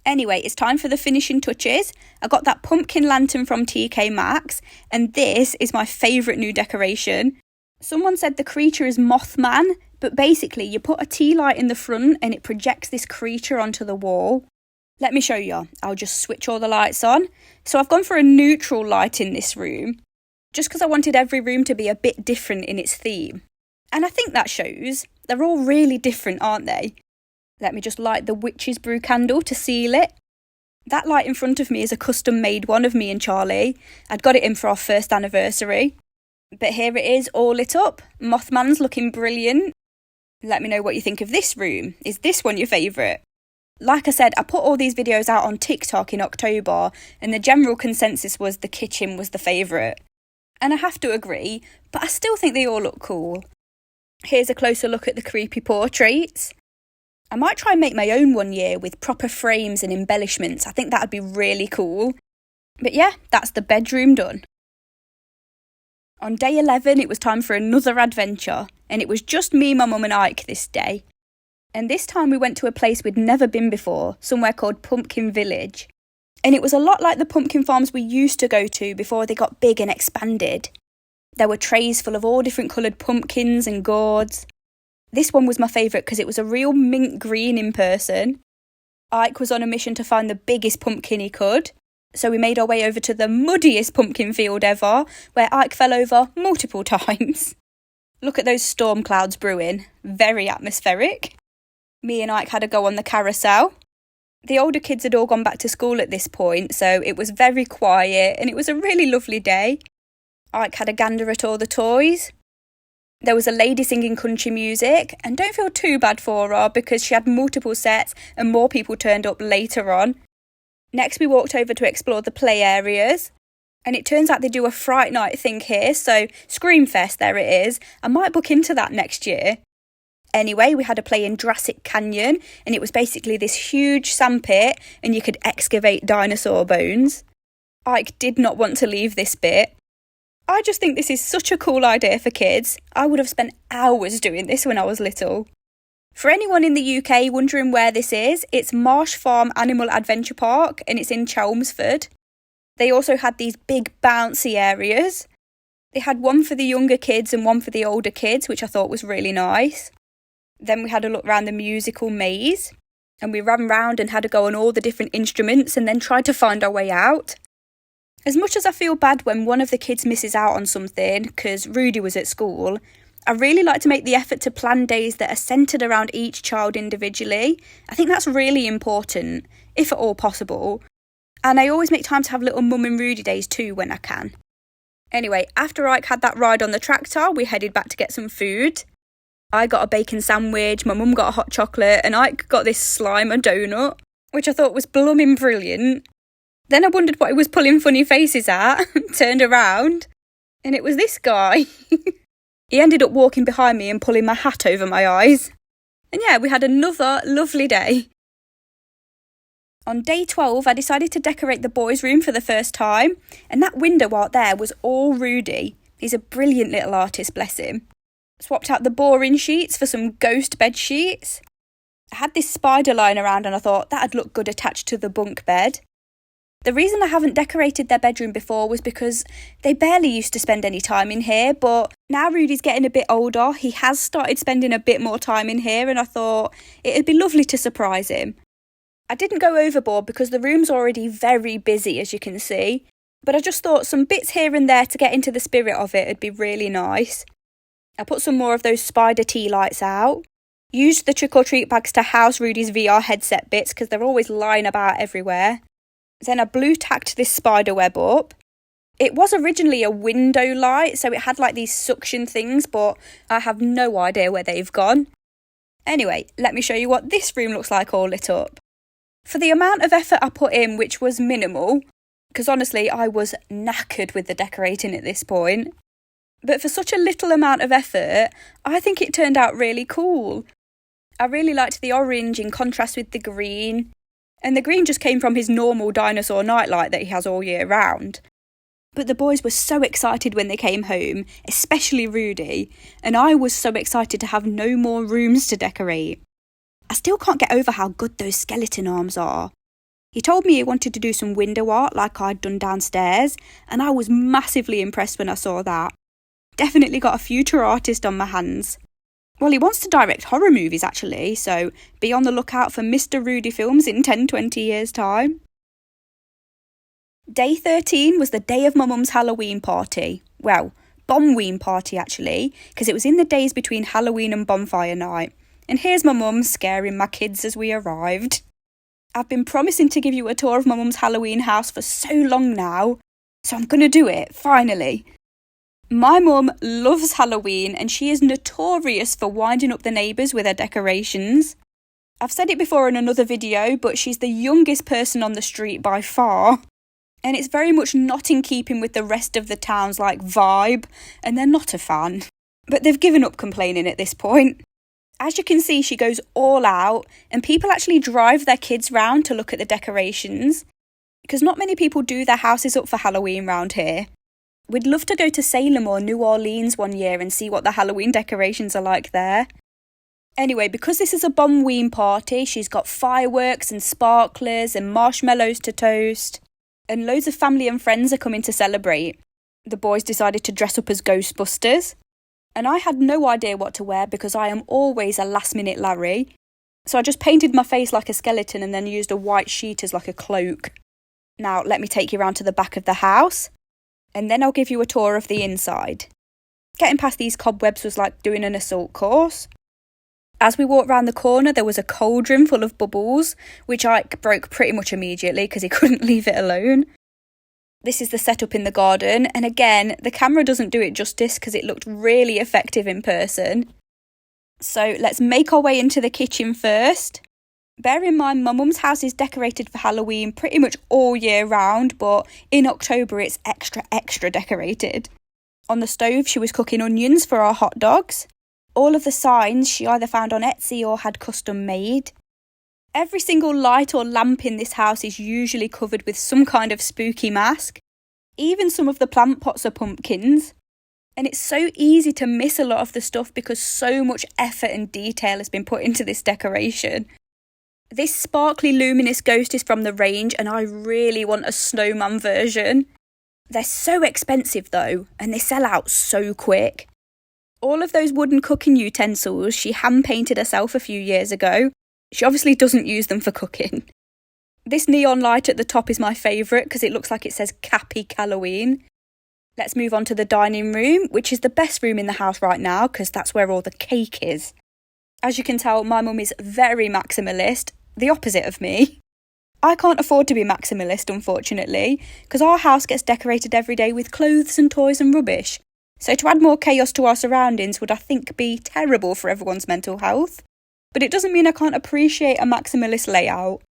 Anyway, it's time for the finishing touches. I got that pumpkin lantern from TK Maxx, and this is my favourite new decoration. Someone said the creature is Mothman, but basically you put a tea light in the front and it projects this creature onto the wall. Let me show you. I'll just switch all the lights on. So I've gone for a neutral light in this room. just because I wanted every room to be a bit different in its theme. And I think that shows. They're all really different, aren't they? Let me just light the witch's brew candle to seal it. That light in front of me is a custom-made one of me and Charlie. I'd got it in for our first anniversary. But here it is, all lit up. Mothman's looking brilliant. Let me know what you think of this room. Is this one your favourite? Like I said, I put all these videos out on TikTok in October, and the general consensus was the kitchen was the favourite. And I have to agree, but I still think they all look cool. Here's a closer look at the creepy portraits. I might try and make my own one year with proper frames and embellishments. I think that would be really cool. But yeah, that's the bedroom done. On day 11, it was time for another adventure, and it was just me, my mum and Ike this day. And this time we went to a place we'd never been before, somewhere called Pumpkin Village. And it was a lot like the pumpkin farms we used to go to before they got big and expanded. There were trays full of all different coloured pumpkins and gourds. This one was my favourite because it was a real mint green in person. Ike was on a mission to find the biggest pumpkin he could, so we made our way over to the muddiest pumpkin field ever, where Ike fell over multiple times. Look at those storm clouds brewing, very atmospheric. Me and Ike had a go on the carousel. The older kids had all gone back to school at this point, so it was very quiet and it was a really lovely day. Ike had a gander at all the toys. There was a lady singing country music, and don't feel too bad for her because she had multiple sets and more people turned up later on. Next we walked over to explore the play areas, and it turns out they do a Fright Night thing here, so Screamfest, there it is. I might book into that next year. Anyway, we had a play in Jurassic Canyon, and it was basically this huge sandpit and you could excavate dinosaur bones. Ike did not want to leave this bit. I just think this is such a cool idea for kids. I would have spent hours doing this when I was little. For anyone in the UK wondering where this is, it's Marsh Farm Animal Adventure Park and it's in Chelmsford. They also had these big bouncy areas. They had one for the younger kids and one for the older kids, which I thought was really nice. Then we had a look around the musical maze and we ran round and had a go on all the different instruments and then tried to find our way out. As much as I feel bad when one of the kids misses out on something because Rudy was at school, I really like to make the effort to plan days that are centred around each child individually. I think that's really important, if at all possible. And I always make time to have little mum and Rudy days too when I can. Anyway, after Ike had that ride on the tractor, we headed back to get some food. I got a bacon sandwich, my mum got a hot chocolate, and Ike got this Slimer donut, which I thought was blooming brilliant. Then I wondered what he was pulling funny faces at, turned around, and it was this guy. He ended up walking behind me and pulling my hat over my eyes. And yeah, we had another lovely day. On day 12, I decided to decorate the boys' room for the first time, and that window art there was all Rudy. He's a brilliant little artist, bless him. Swapped out the boring sheets for some ghost bed sheets. I had this spider lying around and I thought that'd look good attached to the bunk bed. The reason I haven't decorated their bedroom before was because they barely used to spend any time in here, but now Rudy's getting a bit older, he has started spending a bit more time in here and I thought it'd be lovely to surprise him. I didn't go overboard because the room's already very busy, as you can see, but I just thought some bits here and there to get into the spirit of it would be really nice. I put some more of those spider tea lights out, used the trick-or-treat bags to house Rudy's VR headset bits because they're always lying about everywhere. Then I blue tacked this spider web up. It was originally a window light, so it had like these suction things, but I have no idea where they've gone. Anyway, let me show you what this room looks like all lit up. For the amount of effort I put in, which was minimal, because honestly I was knackered with the decorating at this point, but for such a little amount of effort, I think it turned out really cool. I really liked the orange in contrast with the green. And the green just came from his normal dinosaur nightlight that he has all year round. But the boys were so excited when they came home, especially Rudy, and I was so excited to have no more rooms to decorate. I still can't get over how good those skeleton arms are. He told me he wanted to do some window art like I'd done downstairs, and I was massively impressed when I saw that. Definitely got a future artist on my hands. Well, he wants to direct horror movies actually, so be on the lookout for Mr. Rudy films in 10-20 years' time. Day 13 was the day of my mum's Halloween party. Well, bombween party actually, because it was in the days between Halloween and Bonfire night. And here's my mum scaring my kids as we arrived. I've been promising to give you a tour of my mum's Halloween house for so long now, so I'm going to do it, finally. My mum loves Halloween and she is notorious for winding up the neighbours with her decorations. I've said it before in another video, but she's the youngest person on the street by far. And it's very much not in keeping with the rest of the town's vibe, and they're not a fan. But they've given up complaining at this point. As you can see, she goes all out, and people actually drive their kids round to look at the decorations, because not many people do their houses up for Halloween round here. We'd love to go to Salem or New Orleans one year and see what the Halloween decorations are like there. Anyway, because this is a bombween party, she's got fireworks and sparklers and marshmallows to toast, and loads of family and friends are coming to celebrate. The boys decided to dress up as Ghostbusters, and I had no idea what to wear because I am always a last-minute Larry, so I just painted my face like a skeleton and then used a white sheet as like a cloak. Now, let me take you round to the back of the house, and then I'll give you a tour of the inside. Getting past these cobwebs was like doing an assault course. As we walked round the corner, there was a cauldron full of bubbles, which Ike broke pretty much immediately because he couldn't leave it alone. This is the setup in the garden, and again, the camera doesn't do it justice because it looked really effective in person. So let's make our way into the kitchen first. Bear in mind, my mum's house is decorated for Halloween pretty much all year round, but in October it's extra decorated. On the stove, she was cooking onions for our hot dogs. All of the signs she either found on Etsy or had custom made. Every single light or lamp in this house is usually covered with some kind of spooky mask. Even some of the plant pots are pumpkins. And it's so easy to miss a lot of the stuff because so much effort and detail has been put into this decoration. This sparkly luminous ghost is from the range and I really want a snowman version. They're so expensive though, and they sell out so quick. All of those wooden cooking utensils she hand-painted herself a few years ago. She obviously doesn't use them for cooking. This neon light at the top is my favourite because it looks like it says Cappy Halloween. Let's move on to the dining room, which is the best room in the house right now because that's where all the cake is. As you can tell, my mum is very maximalist, the opposite of me. I can't afford to be maximalist, unfortunately, because our house gets decorated every day with clothes and toys and rubbish. So to add more chaos to our surroundings would, I think, be terrible for everyone's mental health. But it doesn't mean I can't appreciate a maximalist layout.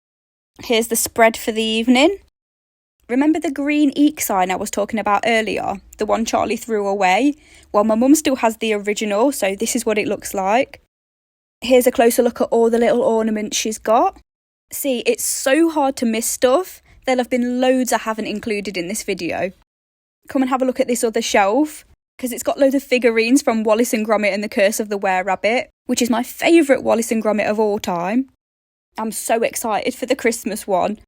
Here's the spread for the evening. Remember the green eek sign I was talking about earlier? The one Charlie threw away? Well, my mum still has the original, so this is what it looks like. Here's a closer look at all the little ornaments she's got. See, it's so hard to miss stuff. There'll have been loads I haven't included in this video. Come and have a look at this other shelf, because it's got loads of figurines from Wallace and Gromit and the Curse of the Were-Rabbit, which is my favourite Wallace and Gromit of all time. I'm so excited for the Christmas one.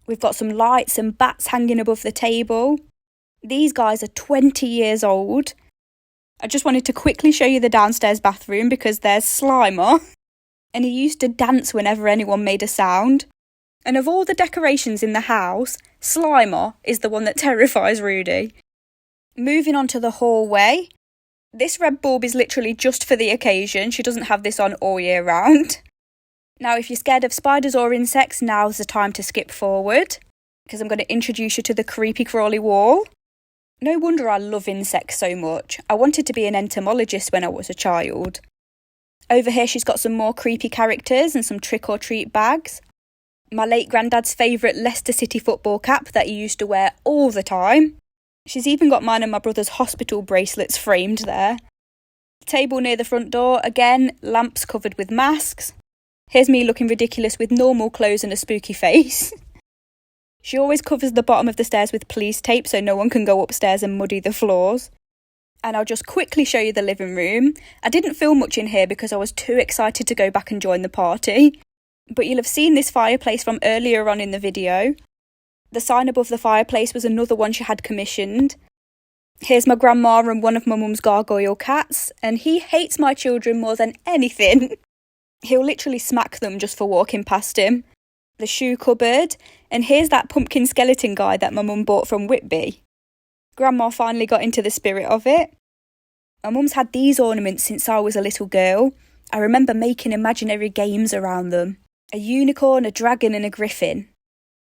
We've got some lights and bats hanging above the table. These guys are 20 years old. I just wanted to quickly show you the downstairs bathroom because there's Slimer. And he used to dance whenever anyone made a sound. And of all the decorations in the house, Slimer is the one that terrifies Rudy. Moving on to the hallway. This red bulb is literally just for the occasion. She doesn't have this on all year round. Now, if you're scared of spiders or insects, now's the time to skip forward, because I'm going to introduce you to the creepy crawly wall. No wonder I love insects so much. I wanted to be an entomologist when I was a child. Over here she's got some more creepy characters and some trick-or-treat bags. My late granddad's favourite Leicester City football cap that he used to wear all the time. She's even got mine and my brother's hospital bracelets framed there. Table near the front door, again, lamps covered with masks. Here's me looking ridiculous with normal clothes and a spooky face. She always covers the bottom of the stairs with police tape so no one can go upstairs and muddy the floors. And I'll just quickly show you the living room. I didn't film much in here because I was too excited to go back and join the party. But you'll have seen this fireplace from earlier on in the video. The sign above the fireplace was another one she had commissioned. Here's my grandma and one of my mum's gargoyle cats, and he hates my children more than anything. He'll literally smack them just for walking past him. the shoe cupboard, and here's that pumpkin skeleton guy that my mum bought from Whitby. Grandma finally got into the spirit of it. My mum's had these ornaments since I was a little girl. I remember making imaginary games around them. A unicorn, a dragon and a griffin.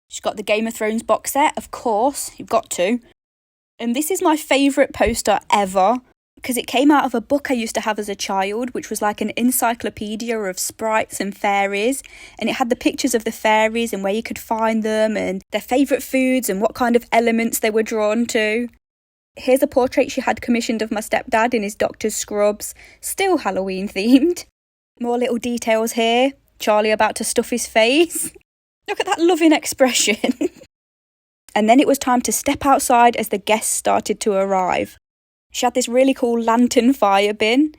She's got the Game of Thrones box set, of course, you've got to. And this is my favourite poster ever, because it came out of a book I used to have as a child, which was like an encyclopedia of sprites and fairies, and it had the pictures of the fairies and where you could find them and their favourite foods and what kind of elements they were drawn to. Here's a portrait she had commissioned of my stepdad in his doctor's scrubs, still Halloween themed. More little details here, Charlie about to stuff his face. Look at that loving expression. And then it was time to step outside as the guests started to arrive. She had this really cool lantern fire bin,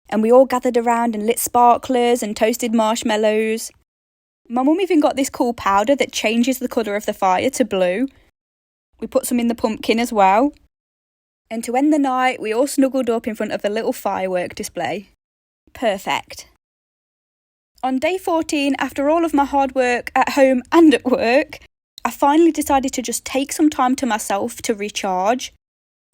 and we all gathered around and lit sparklers and toasted marshmallows. My mum even got this cool powder that changes the colour of the fire to blue. We put some in the pumpkin as well. And to end the night, we all snuggled up in front of a little firework display. Perfect. On day 14, after all of my hard work at home and at work, I finally decided to just take some time to myself to recharge.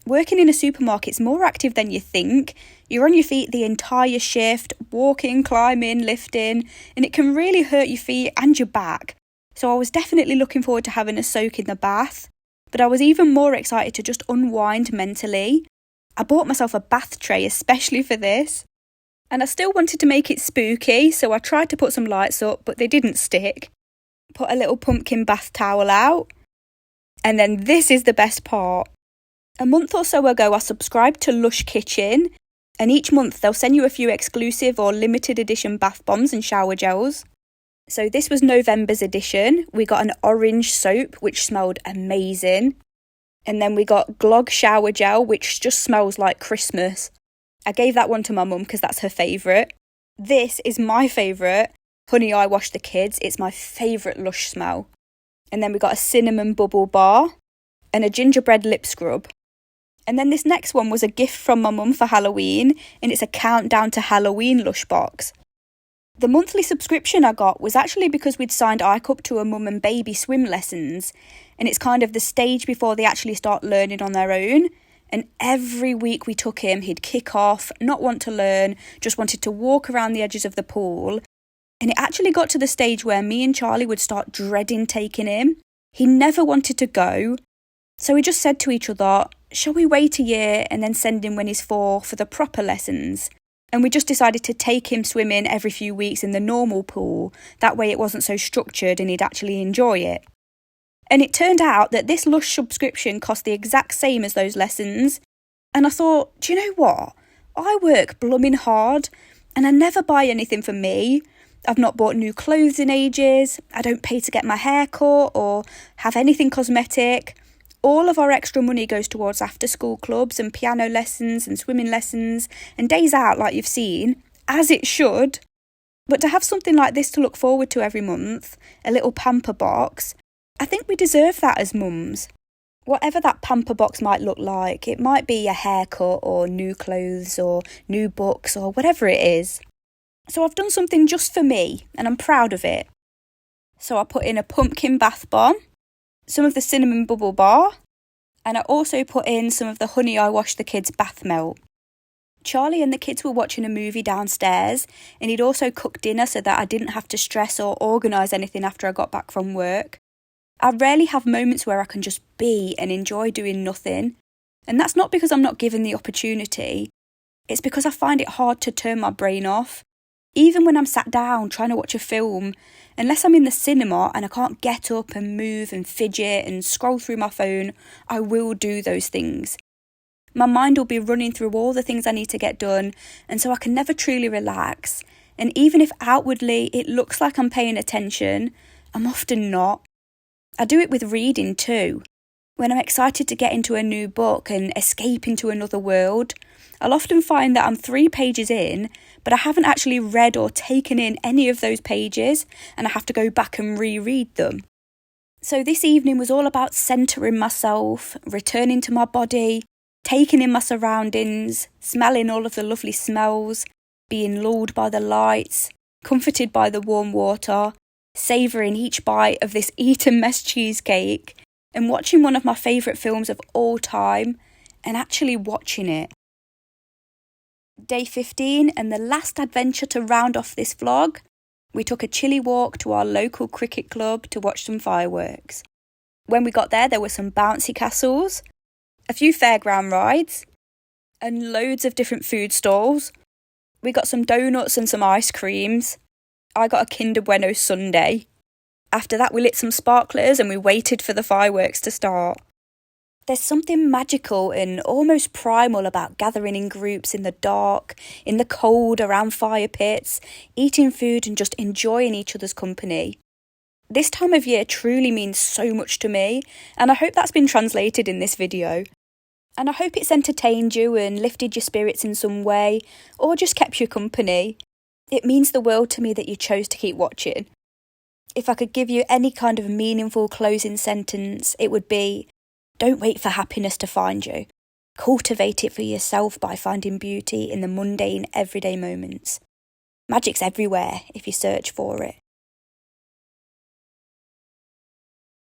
Working in a supermarket's more active than you think. You're on your feet the entire shift, walking, climbing, lifting, and it can really hurt your feet and your back. So I was definitely looking forward to having a soak in the bath, but I was even more excited to just unwind mentally. I bought myself a bath tray especially for this, and I still wanted to make it spooky, so I tried to put some lights up, but they didn't stick. Put a little pumpkin bath towel out, and then this is the best part. A month or so ago, I subscribed to Lush Kitchen, and each month they'll send you a few exclusive or limited edition bath bombs and shower gels. So this was November's edition. We got an orange soap, which smelled amazing. And then we got Glog shower gel, which just smells like Christmas. I gave that one to my mum because that's her favourite. This is my favourite, Honey I Wash the Kids. It's my favourite Lush smell. And then we got a cinnamon bubble bar and a gingerbread lip scrub. And then this next one was a gift from my mum for Halloween, and it's a countdown to Halloween Lush box. The monthly subscription I got was actually because we'd signed Ike up to a mum and baby swim lessons, and it's kind of the stage before they actually start learning on their own. And every week we took him, he'd kick off, not want to learn, just wanted to walk around the edges of the pool. And it actually got to the stage where me and Charlie would start dreading taking him. He never wanted to go. So we just said to each other, shall we wait a year and then send him when he's 4 for the proper lessons? And we just decided to take him swimming every few weeks in the normal pool. That way it wasn't so structured and he'd actually enjoy it. And it turned out that this Lush subscription cost the exact same as those lessons. And I thought, do you know what? I work blooming hard and I never buy anything for me. I've not bought new clothes in ages. I don't pay to get my hair cut or have anything cosmetic. All of our extra money goes towards after-school clubs and piano lessons and swimming lessons and days out like you've seen, as it should. But to have something like this to look forward to every month, a little pamper box, I think we deserve that as mums. Whatever that pamper box might look like, it might be a haircut or new clothes or new books or whatever it is. So I've done something just for me and I'm proud of it. So I put in a pumpkin bath bomb, some of the cinnamon bubble bar, and I also put in some of the Honey I Wash the Kids bath melt. Charlie and the kids were watching a movie downstairs, and he'd also cooked dinner so that I didn't have to stress or organise anything after I got back from work. I rarely have moments where I can just be and enjoy doing nothing, and that's not because I'm not given the opportunity, it's because I find it hard to turn my brain off. Even when I'm sat down trying to watch a film, unless I'm in the cinema and I can't get up and move and fidget and scroll through my phone, I will do those things. My mind will be running through all the things I need to get done, and so I can never truly relax. And even if outwardly it looks like I'm paying attention, I'm often not. I do it with reading too. When I'm excited to get into a new book and escape into another world, I'll often find that I'm 3 pages in, but I haven't actually read or taken in any of those pages, and I have to go back and reread them. So this evening was all about centering myself, returning to my body, taking in my surroundings, smelling all of the lovely smells, being lulled by the lights, comforted by the warm water, savouring each bite of this eat and mess cheesecake, and watching one of my favourite films of all time, and actually watching it. Day 15 and the last adventure to round off this vlog, we took a chilly walk to our local cricket club to watch some fireworks. When we got there were some bouncy castles, a few fairground rides, and loads of different food stalls. We got some donuts and some ice creams. I got a Kinder Bueno sundae. After that we lit some sparklers and we waited for the fireworks to start. There's something magical and almost primal about gathering in groups in the dark, in the cold, around fire pits, eating food and just enjoying each other's company. This time of year truly means so much to me, and I hope that's been translated in this video. And I hope it's entertained you and lifted your spirits in some way, or just kept you company. It means the world to me that you chose to keep watching. If I could give you any kind of meaningful closing sentence, it would be, don't wait for happiness to find you. Cultivate it for yourself by finding beauty in the mundane, everyday moments. Magic's everywhere if you search for it.